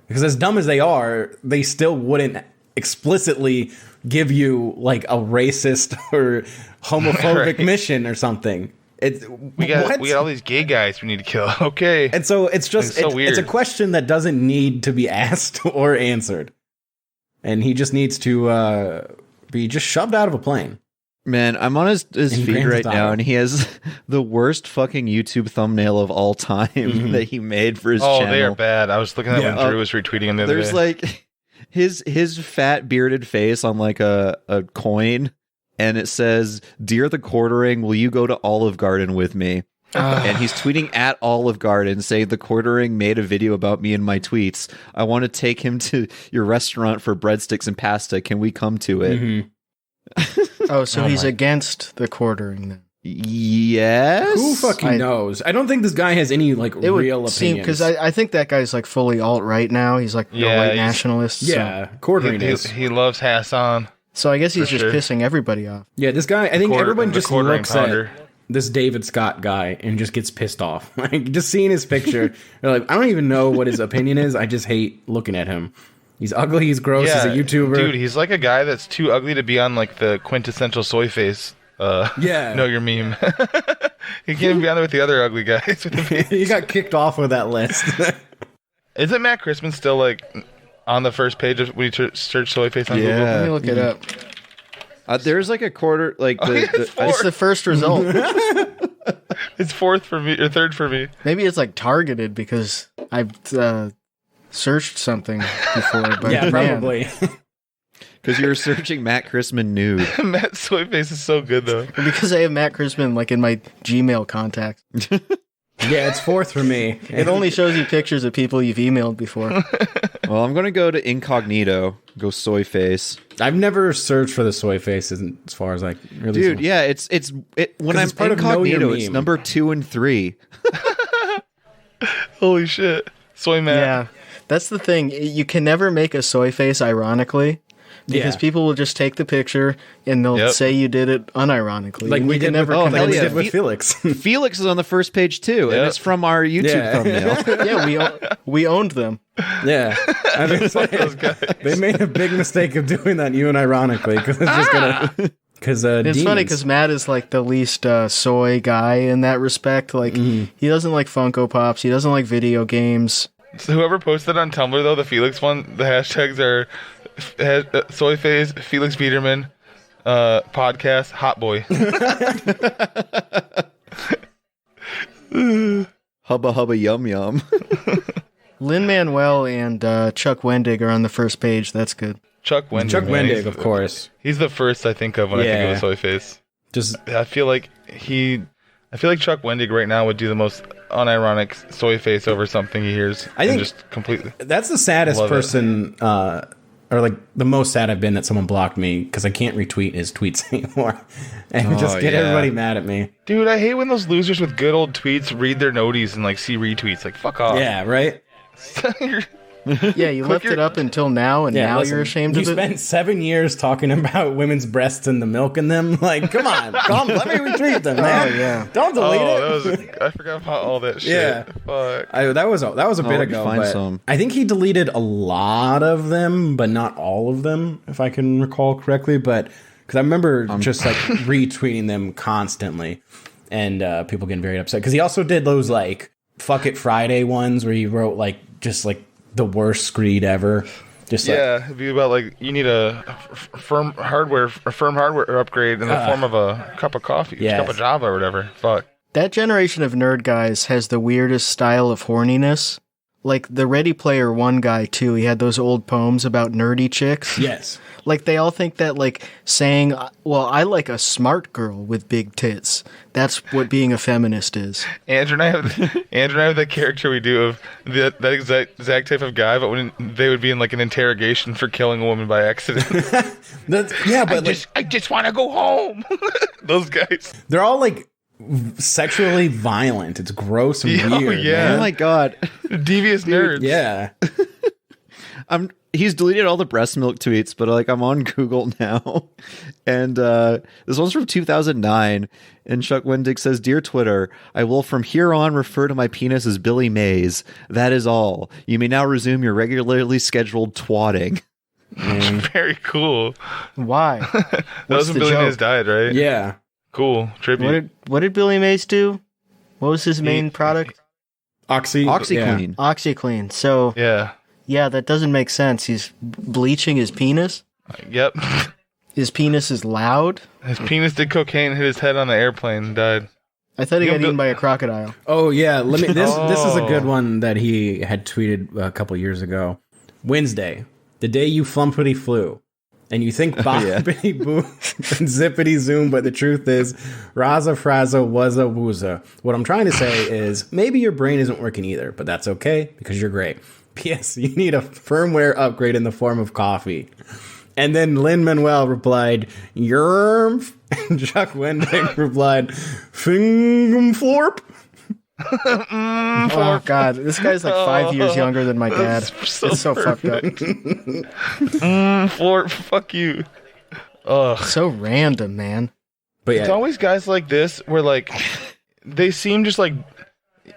Because as dumb as they are, they still wouldn't explicitly give you, like, a racist or homophobic mission or something. We got all these gay guys we need to kill. Okay. And so it's just, it's weird. It's a question that doesn't need to be asked or answered. And he just needs to be just shoved out of a plane. Man, I'm on his feed right now, and he has the worst fucking YouTube thumbnail of all time that he made for his channel. Oh, they are bad. I was looking at when Drew was retweeting him the other day. There's like his fat bearded face on like a coin, and it says, "Dear the Quartering, will you go to Olive Garden with me?" And he's tweeting at Olive Garden saying, "The Quartering made a video about me and my tweets. I want to take him to your restaurant for breadsticks and pasta. Can we come to it?" Mm-hmm. Oh, so he's against the Quartering then? Yes. Who fucking knows? I don't think this guy has any like real opinions. Because I think that guy's like fully alt-right now. He's like a white nationalist. Yeah, Quartering is. He loves Hassan. So I guess he's just pissing everybody off. Yeah, this guy, I think everyone just looks at this David Scott guy and just gets pissed off. Like, just seeing his picture, they're like, I don't even know what his opinion is. I just hate looking at him. He's ugly, he's gross, he's a YouTuber. Dude, he's like a guy that's too ugly to be on like the quintessential soy face. Know your meme. He can't be on there with the other ugly guys. He got kicked off with that list. Isn't Matt Christman still like on the first page of when you search soy face on Google? Let me look it up. There's like a quarter, like it's the first result. It's fourth for me or third for me. Maybe it's like targeted because I've searched something before. But yeah, probably. Because you were searching Matt Christman nude. Matt soy face is so good though. Because I have Matt Christman like in my Gmail contacts. Yeah, it's fourth for me. It only shows you pictures of people you've emailed before. Well, I'm going to go to incognito, go soy face. I've never searched for the soy face as far as like really. Dude, yeah, it's when I'm part of incognito, it's number 2 and 3. Holy shit. Soy Matt. Yeah. That's the thing. You can never make a soy face ironically. Because people will just take the picture and they'll say you did it unironically. Like we did never did with Felix. Felix is on the first page too, and it's from our YouTube thumbnail. Yeah, we owned them. Yeah, I mean, those guys. They made a big mistake of doing that, you and ironically, because it's just gonna. Because it's funny because Matt is like the least soy guy in that respect. Like he doesn't like Funko Pops. He doesn't like video games. So whoever posted on Tumblr though, the Felix one, the hashtags are. Soy phase, Felix Biederman, podcast, hot boy. Hubba hubba yum yum. Lin-Manuel and Chuck Wendig are on the first page. That's good. Chuck Wendig. Chuck Wendig, of course. He's the first I think of when I think of a soy face. I feel like Chuck Wendig right now would do the most unironic soy face over something he hears. I think just completely. That's the saddest person, or like the most sad I've been that someone blocked me because I can't retweet his tweets anymore and just get everybody mad at me. Dude, I hate when those losers with good old tweets read their noties and like see retweets. Like, fuck off. Yeah, right? Yeah, you left it up until now, and now you're ashamed of it? You spent 7 years talking about women's breasts and the milk in them. Like, come on. Let me retweet them, man. Oh, yeah. Don't delete it. I forgot about all that shit. Yeah. Fuck. That was a bit ago, but I think he deleted a lot of them, but not all of them, if I can recall correctly. But because I remember just like retweeting them constantly, and people getting very upset. Because he also did those like Fuck It Friday ones where he wrote like just like the worst screed ever. Just it'd be about like you need a firm hardware upgrade in the form of a cup of coffee, a cup of Java or whatever. Fuck. That generation of nerd guys has the weirdest style of horniness. Like the Ready Player One guy too. He had those old poems about nerdy chicks. Yes. Like they all think that like saying, well, I like a smart girl with big tits. That's what being a feminist is. Andrew and I have that character we do of that exact type of guy, but when they would be in like an interrogation for killing a woman by accident. I just want to go home. Those guys. They're all like sexually violent. It's gross and weird. Yeah. Man. Oh my god. Devious nerds. Yeah. He's deleted all the breast milk tweets, but like I'm on Google now, and this one's from 2009, and Chuck Wendig says, "Dear Twitter, I will from here on refer to my penis as Billy Mays. That is all. You may now resume your regularly scheduled twatting." Very cool. Why? That was when Billy Mays died, right? Yeah. Cool. Tribute. What did Billy Mays do? What was his main product? OxyClean. Yeah. OxyClean. So yeah, that doesn't make sense. He's bleaching his penis. Yep. His penis is loud. His penis did cocaine, hit his head on the airplane, and died. I thought he got eaten by a crocodile. Oh yeah, this is a good one that he had tweeted a couple years ago. Wednesday, the day you flumpity flew. And you think boppity boo and zippity zoom, but the truth is, raza fraza wuzza wooza. What I'm trying to say is, maybe your brain isn't working either, but that's okay because you're great. P.S. You need a firmware upgrade in the form of coffee. And then Lin-Manuel replied, "Yerm," and Chuck Wendig replied, "Fingum florp." Oh god, this guy's like 5 years younger than my dad. It's so fucked up. Florp, fuck you. Ugh. So random, man. But it's always guys like this where like they seem just like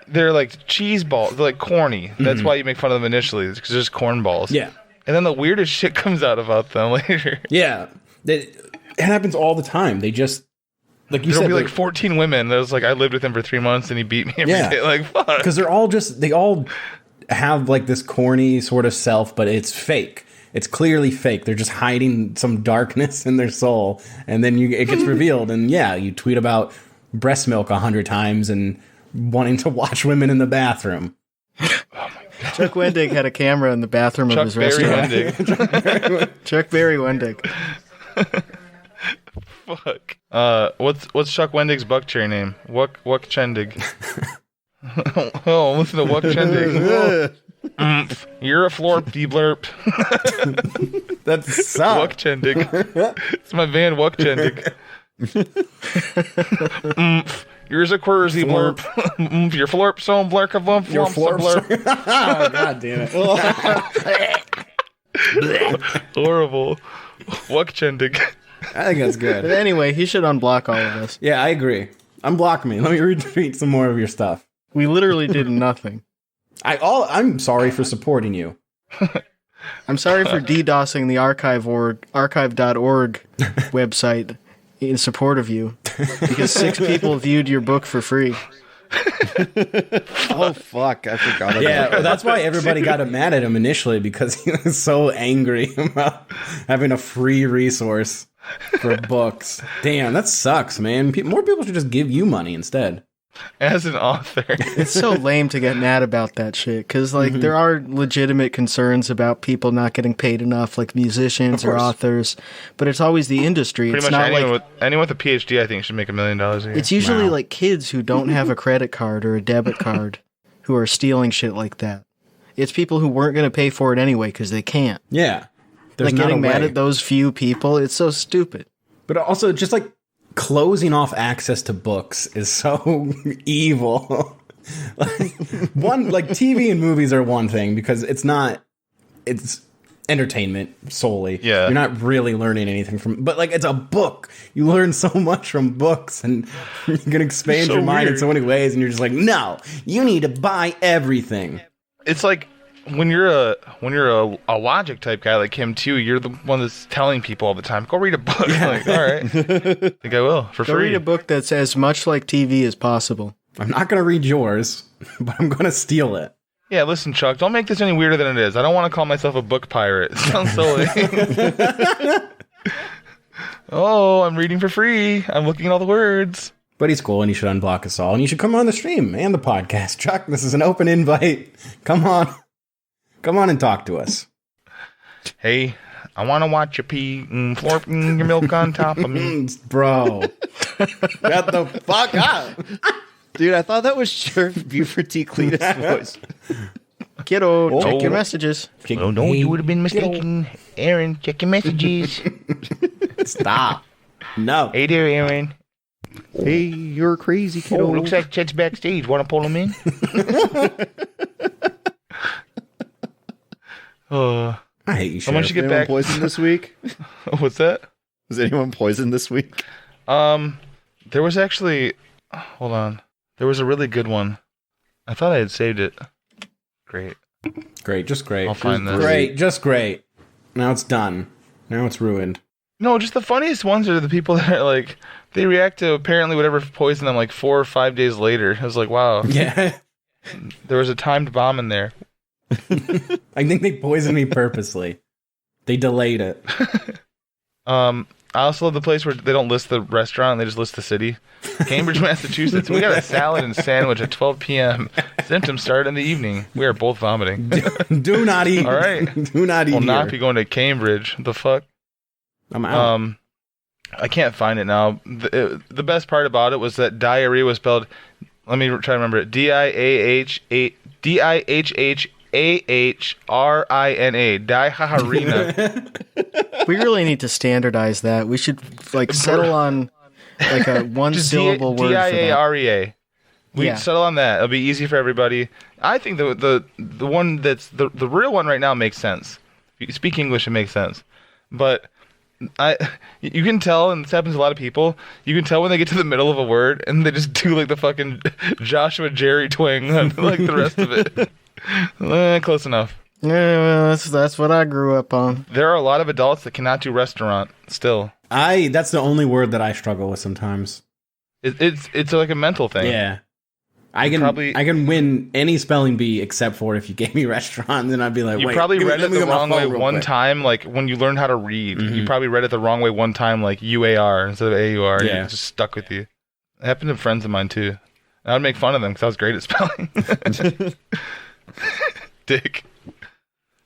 they're like cheese balls. They're like corny. That's why you make fun of them initially, because they're just corn balls. Yeah. And then the weirdest shit comes out about them later. Yeah. It happens all the time. They just, like you said, there'll be like 14 women. That was like, I lived with him for 3 months and he beat me every day. Like, fuck. Because they all have like this corny sort of self, but it's fake. It's clearly fake. They're just hiding some darkness in their soul. And then it gets revealed. And you tweet about breast milk 100 times and wanting to watch women in the bathroom. Oh my God. Chuck Wendig had a camera in the bathroom of his restaurant. Chuck Berry Wendig. Fuck. What's Chuck Wendig's buck cherry name? Wuck Chendig. Oh, listen to Wuck Chendig. You're a florpy blurp. That sucks. Wuck Chendig. It's my van, Wuck Chendig. Yours a quersy blurp. Your florp so blurk of lump. Your florp. Oh, God damn it. Horrible. Wuck Chendig. I think that's good. But anyway, he should unblock all of us. Yeah, I agree. Unblock me. Let me retweet some more of your stuff. We literally did nothing. I'm sorry for supporting you. I'm sorry for DDoSing the archive.org website in support of you, because 6 people viewed your book for free. Oh fuck! I forgot about that. Well, that's why everybody got mad at him initially, because he was so angry about having a free resource for books. Damn, that sucks, man. More people should just give you money instead. As an author. It's so lame to get mad about that shit, because like there are legitimate concerns about people not getting paid enough, like musicians or authors, but it's always the industry. Pretty it's much not anyone with a PhD, I think, should make $1 million a year. It's usually like kids who don't have a credit card or a debit card who are stealing shit like that. It's people who weren't going to pay for it anyway because they can't. Yeah. Like getting mad at those few people, it's so stupid. But also, just like closing off access to books is so evil. Like TV and movies are one thing because it's entertainment solely. Yeah. You're not really learning anything from, but like it's a book. You learn so much from books and you can expand your mind in so many ways and you're just like, no, you need to buy everything. It's like when you're a logic type guy like him too, you're the one that's telling people all the time, go read a book. Like, all right. I think I will for free. Go read a book that's as much like TV as possible. I'm not going to read yours, but I'm going to steal it. Yeah, listen, Chuck, don't make this any weirder than it is. I don't want to call myself a book pirate. It sounds so lame. Oh, I'm reading for free. I'm looking at all the words. But he's cool and he should unblock us all. And you should come on the stream and the podcast. Chuck, this is an open invite. Come on. Come on and talk to us. Hey, I want to watch you pee and florping your milk on top of me. Bro. Shut the fuck up. Dude, I thought that was Sheriff Buford T. Cletus' voice. Kiddo, check your messages. Oh, no, you would have been mistaken. Aaron, check your messages. Stop. No. Hey there, Aaron. Hey, you're crazy, kiddo. Oh, looks like Chet's backstage. Want to pull him in? I hate you, Sheriff. Once you get back, poisoned this week? What's that? Was anyone poisoned this week? There was actually. Hold on. There was a really good one. I thought I had saved it. Great. Great, just great. I'll find this. Great, just great. Now it's done. Now it's ruined. No, just the funniest ones are the people that are like, they react to apparently whatever poisoned them like 4 or 5 days later. I was like, wow. Yeah. There was a timed bomb in there. I think they poisoned me purposely. They delayed it. I also love the place where they don't list the restaurant, they just list the city. Cambridge, Massachusetts. We got a salad and sandwich at 12 p.m. Symptoms start in the evening. We are both vomiting. Do not eat. All right. Do not eat. We'll not here. be going to Cambridge. The fuck? I'm out. I can't find it now. The best part about it was that diarrhea was spelled. Let me try to remember it. Diahhrina. Diarrhea. We really need to standardize that. We should like settle on like a one syllable word. Diarrhea. We Yeah. settle on that. It'll be easy for everybody. I think the one that's the real one right now makes sense. If you speak English, it makes sense. But you can tell, and this happens to a lot of people, you can tell when they get to the middle of a word and they just do like the fucking Joshua Jerry twang on like the rest of it. Close enough. Yeah, well, that's what I grew up on. There are a lot of adults that cannot do restaurant still. That's the only word that I struggle with sometimes. It's like a mental thing. Yeah. I can win any spelling bee except for if you gave me restaurant, then I'd be like, You wait, probably read let it me the get my wrong phone way real one quick. time, like when you learned how to read. You probably read it the wrong way one time, like UAR instead of AUR. And Yeah. it just stuck with you. It happened to friends of mine too. I would make fun of them because I was great at spelling. Dick.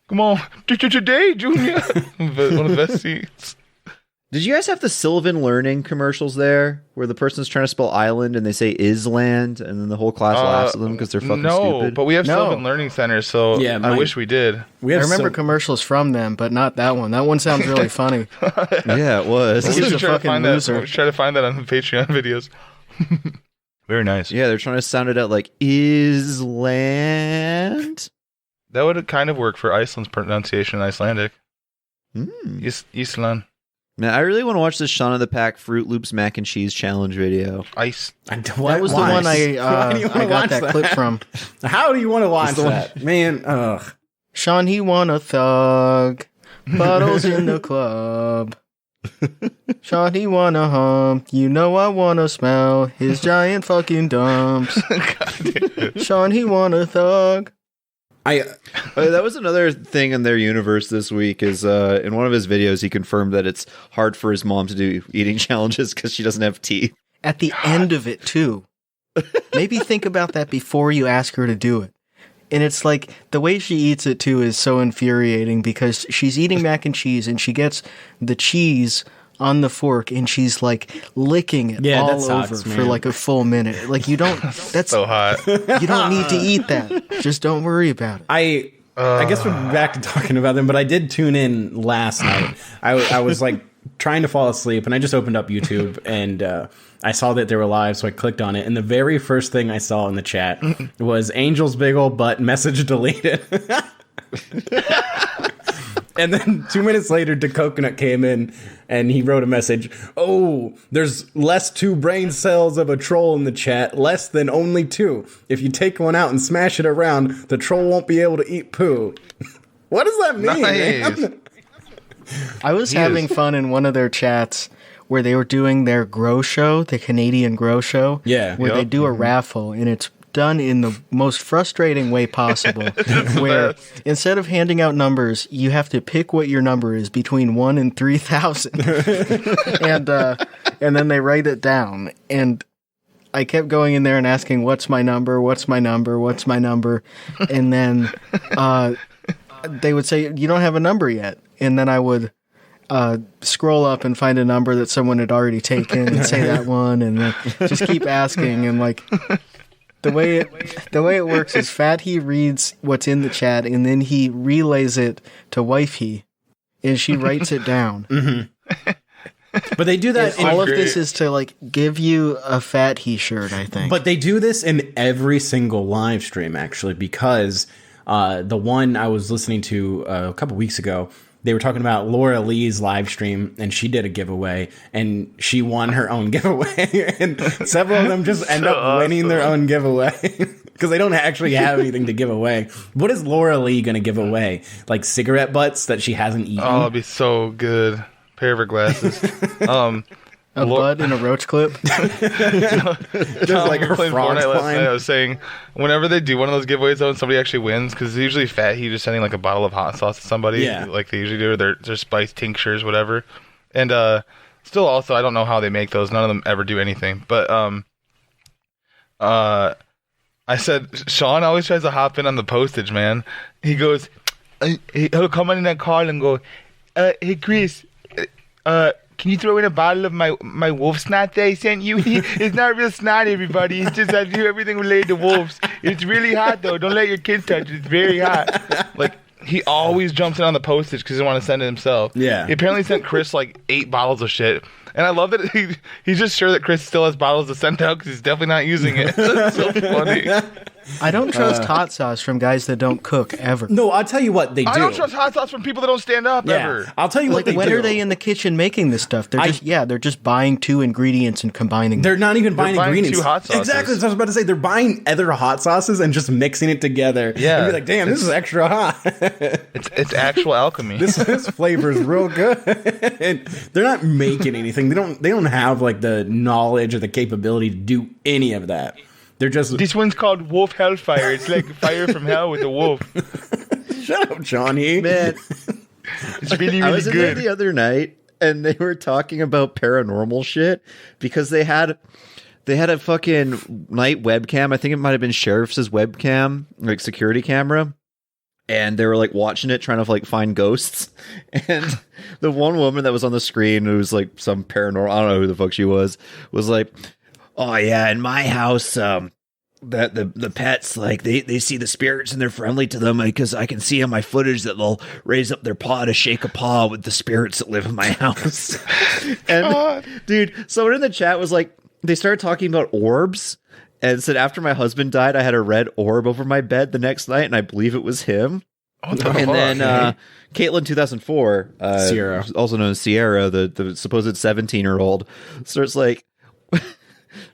Come on. Today, Junior. One of the best scenes. Did you guys have the Sylvan Learning commercials there, where the person's trying to spell island and they say island, and then the whole class laughs at them because they're fucking no, stupid? but we have No. Sylvan Learning Center, so Yeah, I wish we did. We I have remember commercials from them, but not that one. That one sounds really funny. Yeah, it was. He's We a should try to fucking find loser. that. We should try to find that on the Patreon videos. Very nice. Yeah, they're trying to sound it out like Island. That would kind of work for Iceland's pronunciation in Icelandic. Hmm. Island. Man, I really want to watch this Shaun of the Pack Fruit Loops mac and cheese challenge video. Ice. That was the one Why do you I wanna got watch that clip from. How do you want to watch that? Man, ugh. Sean, he want a thug. Bottles in the club. Sean, he wanna hump. You know I wanna smell his giant fucking dumps. Sean, he want a thug. That was another thing in their universe this week is in one of his videos he confirmed that it's hard for his mom to do eating challenges because she doesn't have teeth. At the end of it, too. Maybe think about that before you ask her to do it. And it's like, the way she eats it too is so infuriating because she's eating mac and cheese and she gets the cheese on the fork and she's like licking it all over for like a full minute. Like that's so hot. You don't need to eat that. Just don't worry about it. I guess we're back to talking about them, but I did tune in last night. I was like trying to fall asleep and I just opened up YouTube and I saw that they were live, so I clicked on it, and the very first thing I saw in the chat was Angel's big ol' butt, message deleted. And then 2 minutes later, DeCoconut came in, and he wrote a message, "Oh, there's less 2 brain cells of a troll in the chat, less than only 2. If you take one out and smash it around, the troll won't be able to eat poo." What does that mean, man? I was having fun in one of their chats where they were doing their grow show, the Canadian grow show. Yeah. Where they do a raffle, and it's done in the most frustrating way possible. Where instead of handing out numbers, you have to pick what your number is between 1 and 3,000. And then they write it down. And I kept going in there and asking, what's my number? What's my number? What's my number? And then they would say, you don't have a number yet. And then I would scroll up and find a number that someone had already taken and say that one, and then just keep asking. And like the way it works is Fatty reads what's in the chat and then he relays it to Wifey, and she writes it down. Mm-hmm. But they do that. All of this is to like give you a Fatty shirt, I think. But they do this in every single live stream, actually, because the one I was listening to a couple weeks ago, they were talking about Laura Lee's live stream, and she did a giveaway, and she won her own giveaway. And several of them just end up winning their own giveaway because they don't actually have anything to give away. What is Laura Lee going to give away? Like cigarette butts that she hasn't eaten? Oh, it'd be so good. Pair of her glasses. A bud in a roach clip. Just like her frogs last night, I was saying, whenever they do one of those giveaways, though, and somebody actually wins, because usually He just sending like a bottle of hot sauce to somebody, like they usually do, or their spice tinctures, whatever. And still, also, I don't know how they make those. None of them ever do anything. But I said Sean always tries to hop in on the postage, man. He goes, he'll come in that call and go, "Hey Chris, can you throw in a bottle of my wolf snot that I sent you?" It's not real snot, everybody. It's just I do everything related to wolves. It's really hot, though. Don't let your kids touch it. It's very hot. Like, he always jumps in on the postage because he doesn't want to send it himself. Yeah. He apparently sent Chris, like, 8 bottles of shit. And I love that he's just sure that Chris still has bottles to send out because he's definitely not using it. That's so funny. I don't trust hot sauce from guys that don't cook ever. No, I'll tell you what they do. I don't trust hot sauce from people that don't stand up ever. I'll tell you what they do. When are they in the kitchen making this stuff? They're just buying 2 ingredients and combining them. They're not even buying ingredients. 2 hot sauces. Exactly, that's what I was about to say. They're buying other hot sauces and just mixing it together. Yeah. And be like, damn, this is extra hot. It's actual alchemy. This flavor is real good. And they're not making anything. They don't have like the knowledge or the capability to do any of that. They're just... This one's called Wolf Hellfire. It's like fire from hell with a wolf. Shut up, Johnny. Man, it's really, really I was in there good. the other night, and they were talking about paranormal shit because they had a fucking night webcam. I think it might have been Sheriff's webcam, like security camera. And they were like watching it, trying to like find ghosts. And the one woman that was on the screen, who was like some paranormal, I don't know who the fuck she was like, "Oh yeah, in my house, that the pets, like they see the spirits and they're friendly to them because I can see on my footage that they'll raise up their paw to shake a paw with the spirits that live in my house." And dude, someone in the chat was like, they started talking about orbs and said, after my husband died, I had a red orb over my bed the next night, and I believe it was him. What the And fuck? then Caitlin 2004, Sierra, also known as Sierra, the supposed 17-year-old, starts like,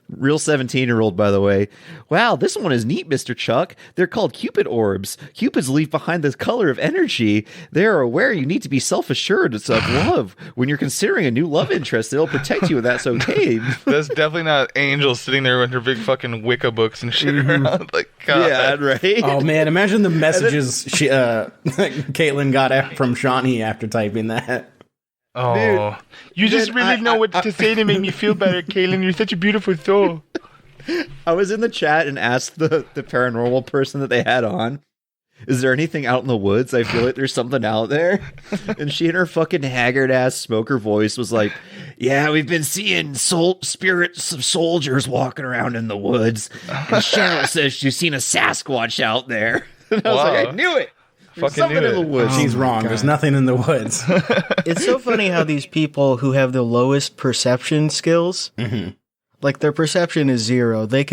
real 17-year-old, by the way. "Wow, this one is neat, Mr. Chuck. They're called Cupid orbs. Cupids leave behind the color of energy. They are aware you need to be self-assured of love. When you're considering a new love interest, they'll protect you, and that's okay." That's definitely not Angel sitting there with her big fucking Wicca books and shit around. Like, God. Yeah, right? Oh man, imagine the messages Caitlin got from Shawnee after typing that. Oh, you just really know what to say to make me feel better, Kaylin. You're such a beautiful soul. I was in the chat and asked the paranormal person that they had on, is there anything out in the woods? I feel like there's something out there. And she in her fucking haggard ass smoker voice was like, yeah, we've been seeing spirits of soldiers walking around in the woods. And Cheryl says she's seen a Sasquatch out there. And I was like, I knew it. There's something in the woods. She's wrong. There's nothing in the woods. It's so funny how these people who have the lowest perception skills, like their perception is 0. They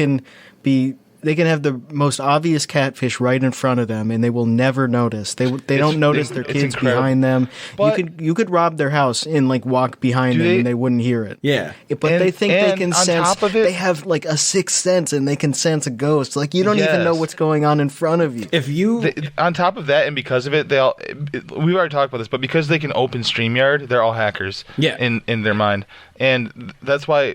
can have the most obvious catfish right in front of them, and they will never notice. They don't notice their kids behind them. You could rob their house and like walk behind them, and they wouldn't hear it. Yeah, but they think they can sense. They have like a sixth sense, and they can sense a ghost. Like you don't even know what's going on in front of you. On top of that, and because of it, we've already talked about this, but because they can open StreamYard, they're all hackers. Yeah. in their mind. And that's why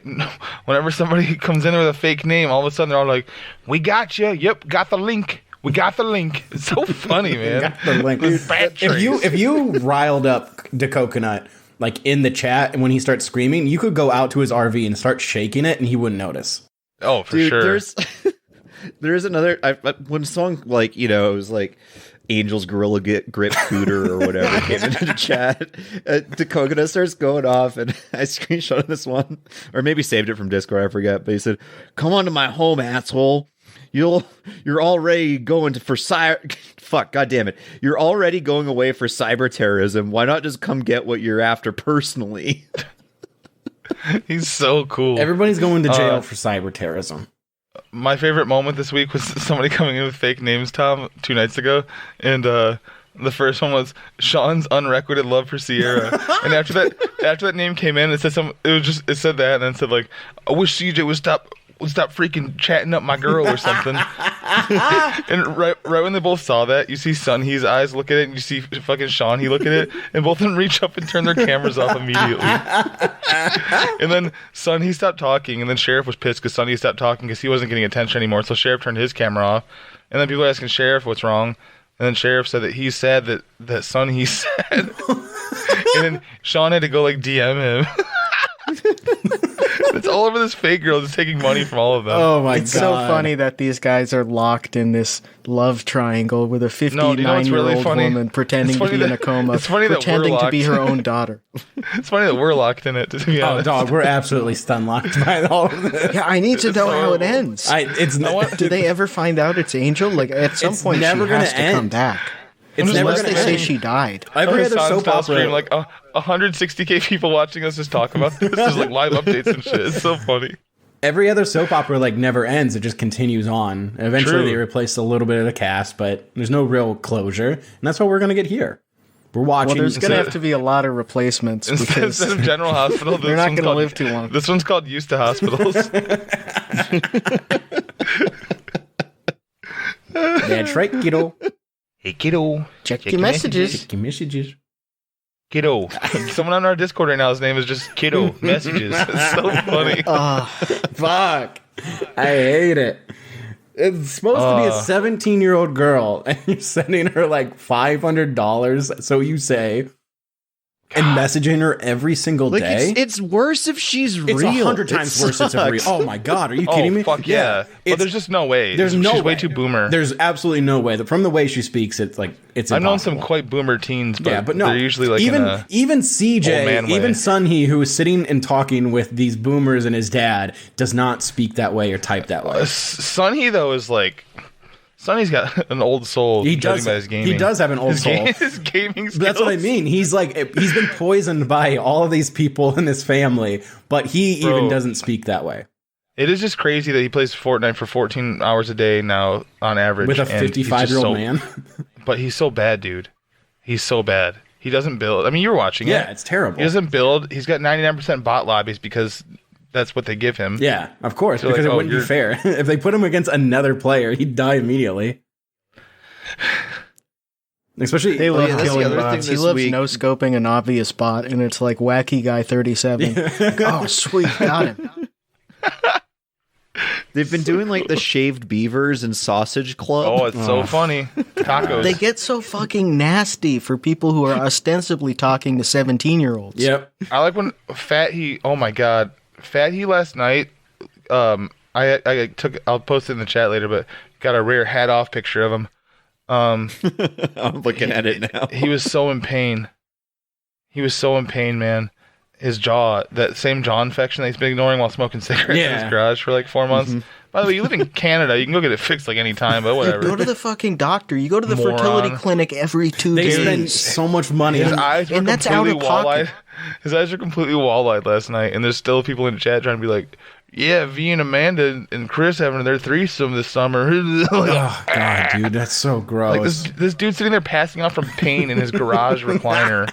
whenever somebody comes in with a fake name, all of a sudden they're all like, we got you. Yep, got the link. We got the link. It's so funny, man. Got the link. If you riled up the coconut like in the chat and when he starts screaming, you could go out to his RV and start shaking it and he wouldn't notice. Oh, for sure. There's another when a song like, it was like Angel's Gorilla Grip Cooter or whatever came into the chat. The coconut starts going off, and I screenshotted this one, or maybe saved it from Discord, I forget. But he said, "Come on to my home, asshole. You're already going for fuck, goddamn it. You're already going away for cyber terrorism. Why not just come get what you're after personally?" He's so cool. Everybody's going to jail for cyber terrorism. My favorite moment this week was somebody coming in with fake names, Tom, 2 nights ago, and the first one was Sean's unrequited love for Sierra, and after that name came in, it said it said that, and then it said like, I wish CJ would stop freaking chatting up my girl or something. And right when they both saw that, you see Sunhee's eyes look at it, and you see fucking Sean, he look at it, and both of them reach up and turn their cameras off immediately. And then Sunhee stopped talking, and then Sheriff was pissed because Sunhee stopped talking because he wasn't getting attention anymore, so Sheriff turned his camera off. And then people were asking Sheriff what's wrong, and then Sheriff said that he said that Sunhee said. And then Sean had to go like DM him. It's all over this fake girl just taking money from all of them. Oh my god. It's so funny that these guys are locked in this love triangle with a 59-year-old woman pretending to be in a coma, pretending to be her own daughter. It's funny that we're locked in it, to be honest. Oh, dog, we're absolutely stun-locked by all of this. Yeah, I need to know how it ends. Do they ever find out it's Angel? Like, at some point, she has to come back. It's never Unless going they to say end. She died. Every other soap opera, stream, like 160K people watching us just talk about this. There's like live updates and shit. It's so funny. Every other soap opera like never ends. It just continues on. And eventually True. they replace a little bit of the cast, but there's no real closure. And that's what we're going to get here. We're watching. Well, there's going to have to be a lot of replacements because instead of General Hospital, they're not going to live too long. This one's called Used to Hospitals. That's right, kiddo. Hey, kiddo. Check your messages. Check your messages. Kiddo. Someone on our Discord right now, his name is just Kiddo Messages. It's so funny. Fuck. I hate it. It's supposed to be a 17-year-old girl, and you're sending her like $500, so you say, and messaging her every single day. It's worse if she's real. It's 100 times worse if it's real. Oh my god, are you kidding me? Fuck yeah. But there's just no way. There's no She's way. way too boomer. There's absolutely no way. From the way she speaks, it's like it's I've impossible. known some quite boomer teens, but, yeah, but no, they're usually like even in a even old CJ, man even way. Sunhee, who is sitting and talking with these boomers and his dad, does not speak that way or type that way. Sunhee though is like Sonny's got an old soul. He does. By his gaming. He does have an old soul. His gaming skills. That's what I mean. He's been poisoned by all of these people in his family, but he even doesn't speak that way. It is just crazy that he plays Fortnite for 14 hours a day now on average. With a 55-year-old man. But he's so bad, dude. He's so bad. He doesn't build. I mean, you're watching it. Yeah, it's terrible. He doesn't build. He's got 99% bot lobbies because that's what they give him. Yeah, of course, So because like, it wouldn't be fair. If they put him against another player, he'd die immediately. Especially, they love that's the killing other thing bots. He this loves week. no-scoping an obvious bot, and it's like Wacky Guy 37. Oh, sweet, got him. They've been doing like the shaved beavers and sausage club. Oh, it's so funny. Tacos. They get so fucking nasty for people who are ostensibly talking to 17-year-olds. Yep. I like when oh my god, Fat He last night I'll post it in the chat later, but got a rare hat off picture of him. I'm looking at it now. He was so in pain. Man. His jaw, that same jaw infection that he's been ignoring while smoking cigarettes in his garage for like 4 months. Mm-hmm. By the way, you live in Canada. You can go get it fixed like any time, but whatever. Go to the fucking doctor. You go to the fertility clinic every 2 days. They spend so much money. His eyes were completely wall-eyed. His eyes were completely wall-eyed last night, and there's still people in chat trying to be like, yeah, V and Amanda and Chris having their threesome this summer. Oh, God, dude, that's so gross. Like this dude's sitting there passing out from pain in his garage recliner.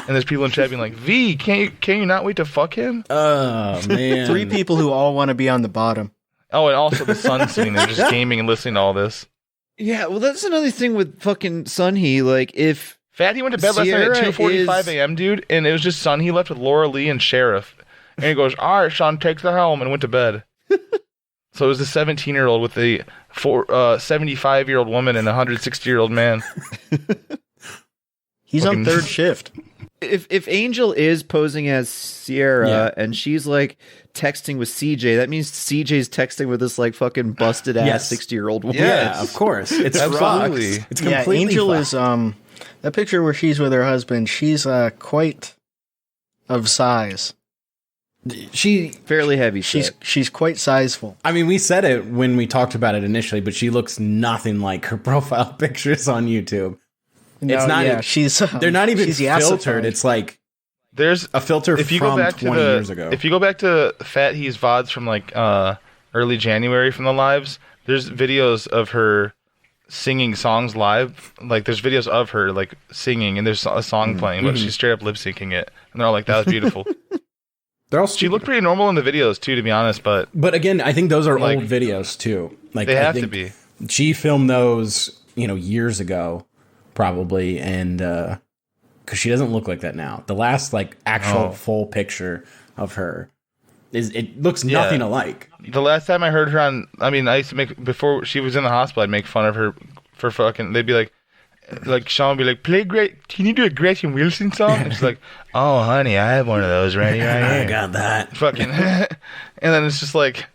And there's people in chat being like, V, can you not wait to fuck him? Oh, man. 3 people who all want to be on the bottom. Oh, and also the son's sitting there just gaming and listening to all this. Yeah, well, that's another thing with fucking Sunhee. Like, if Fatty went to bed last night at 2:45 a.m., dude, and it was just Sunhee left with Laura Lee and Sheriff. And he goes, all right, Sean, take the helm, and went to bed. So it was a 17-year-old with a 75-year-old woman and a 160-year-old man. He's on third shift. If Angel is posing as Sierra and she's like texting with CJ, that means CJ's texting with this like fucking busted ass 60-year-old woman. Yeah, of course. It's absolutely. It's completely Angel fucked. is that picture where she's with her husband. She's quite of size. She fairly heavy. She's quite sizeful. I mean, we said it when we talked about it initially, but she looks nothing like her profile pictures on YouTube. No, it's not. Yeah, she's. They're not even filtered. It's like there's a filter if you from go back 20 to years ago. If you go back to Fat He's VODs from like early January from the lives, there's videos of her singing songs live. Like there's videos of her like singing, and there's a song playing, but she's straight up lip syncing it, and they're all like, "That was beautiful." They're all she looked pretty normal in the videos too, to be honest. But again, I think those are old videos too. Like they have to be. She filmed those, years ago. Probably, and because she doesn't look like that now. The last like actual full picture of her it looks nothing alike. The last time I heard her I used to make, before she was in the hospital, I'd make fun of her for fucking. They'd be like Sean would be like, can you do a Gretchen Wilson song? And she's like, oh honey, I have one of those ready right here. I got that. Fucking, and then it's just like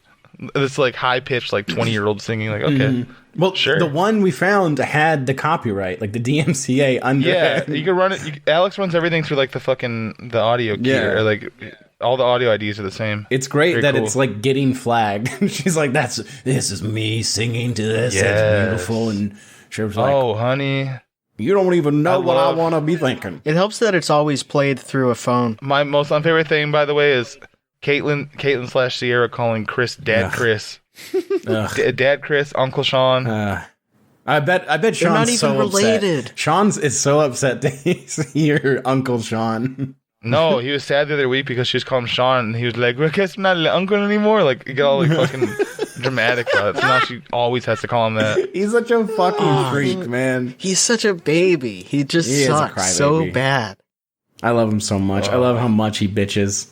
this like high pitched like 20-year-old singing like okay. Well, sure. The one we found had the copyright, like the DMCA under. Yeah, you can run it. Alex runs everything through like the audio key, or like all the audio IDs are the same. It's great that it's like getting flagged. She's like, this is me singing to this. Yes. It's beautiful, and she was like, oh honey, you don't even know what I want to be thinking. It helps that it's always played through a phone. My most unfavorite thing, by the way, is Caitlin / Sierra calling Chris Dad Chris. Dad Chris, Uncle Sean. I bet Sean's not even so related. Upset. Sean's is so upset to hear Uncle Sean. No, he was sad the other week because she was calling him Sean, and he was like, well, I guess I'm not an uncle anymore. Like, you get all like fucking dramatic about it. So now she always has to call him that. He's such a fucking freak, man. He's such a baby. He sucks so bad. I love him so much. I love how much he bitches.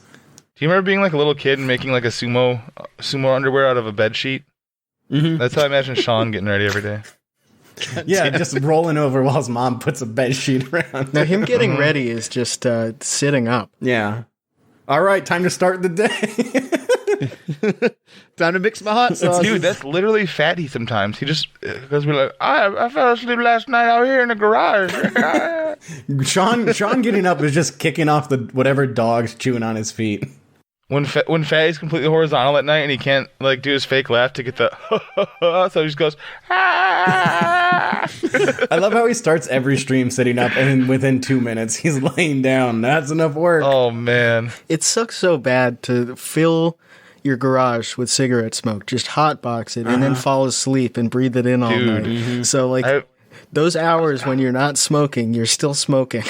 Do you remember being like a little kid and making like a sumo underwear out of a bed sheet? Mm-hmm. That's how I imagine Sean getting ready every day. Yeah, just rolling over while his mom puts a bed sheet around. Now, him getting ready is just sitting up. Yeah. All right, time to start the day. Time to mix my hot sauce. Dude, that's literally Fatty sometimes. He just goes be like, I fell asleep last night out here in the garage. Sean getting up is just kicking off whatever dog's chewing on his feet. When Fatty's completely horizontal at night and he can't like do his fake laugh to get the so he just goes ah! I love how he starts every stream sitting up and within 2 minutes he's laying down. That's enough work. Oh man. It sucks so bad to fill your garage with cigarette smoke, just hotbox it and then fall asleep and breathe it in all night. Mm-hmm. So like those hours when you're not smoking, you're still smoking.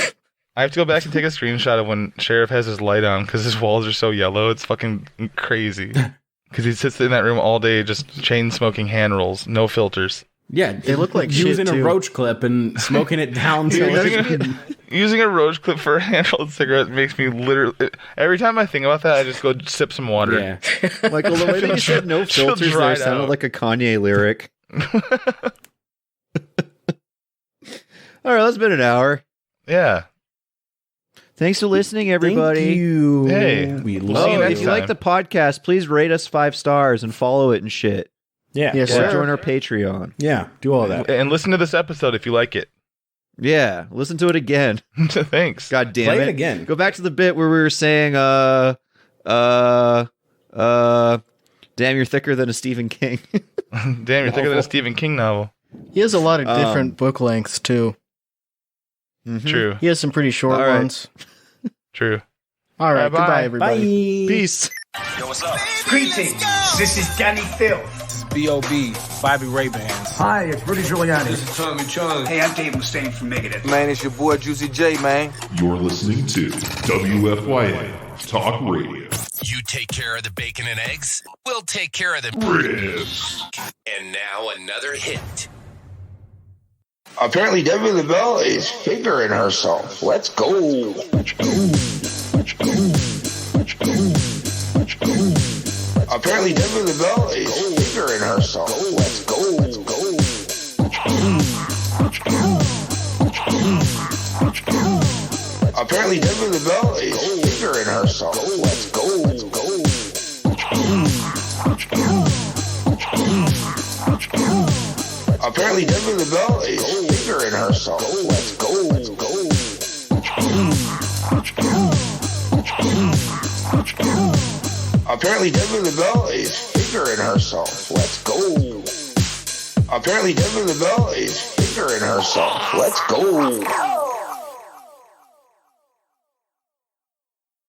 I have to go back and take a screenshot of when Sheriff has his light on because his walls are so yellow. It's fucking crazy. Because he sits in that room all day just chain smoking hand rolls, no filters. Yeah, they look like using shit a too. Roach clip and smoking it down. Using a Roach clip for a hand-rolled cigarette makes me literally... Every time I think about that, I just go sip some water. Yeah. Michael, the way that you said no filters there sounded like a Kanye lyric. All right, that's been an hour. Yeah. Thanks for listening, everybody. Thank you. Hey. We See you love next if you like the podcast, please rate us 5 stars and follow it and shit. Yeah. Yes, Or sir. join our Patreon. Yeah. Do all that. And listen to this episode if you like it. Yeah, listen to it again. Thanks. God damn Play it. it again. Go back to the bit where we were saying, damn, you're thicker than a Stephen King. Damn, you're thicker than a Stephen King novel. He has a lot of different book lengths, too. Mhm. True. He has some pretty short All right. ones. True. All right, Bye-bye. goodbye, Bye. everybody. Peace. Yo, what's up? Greetings. This is Danny Phil. B.O.B. Bobby Ray Bands. Hi, it's Rudy Giuliani. This is Tommy Chung. Hey, I'm Dave Mustaine from Megadeth. Man, it's your boy Juicy J, man. You're listening to WFYM Talk Radio. You take care of the bacon and eggs, we'll take care of the Ribs. And now another hit. Apparently, Debbie LaBelle is figuring herself. Let's go. Apparently, Debbie LaBelle is figuring herself. Let's go. Apparently, Debbie LaBelle is figuring herself. Let's go. Apparently, Debbie LaBelle is figuring herself. Let's go. Apparently, Debbie LaBelle is figuring herself. Let's go. Apparently, Debbie LaBelle is figuring herself. Let's go.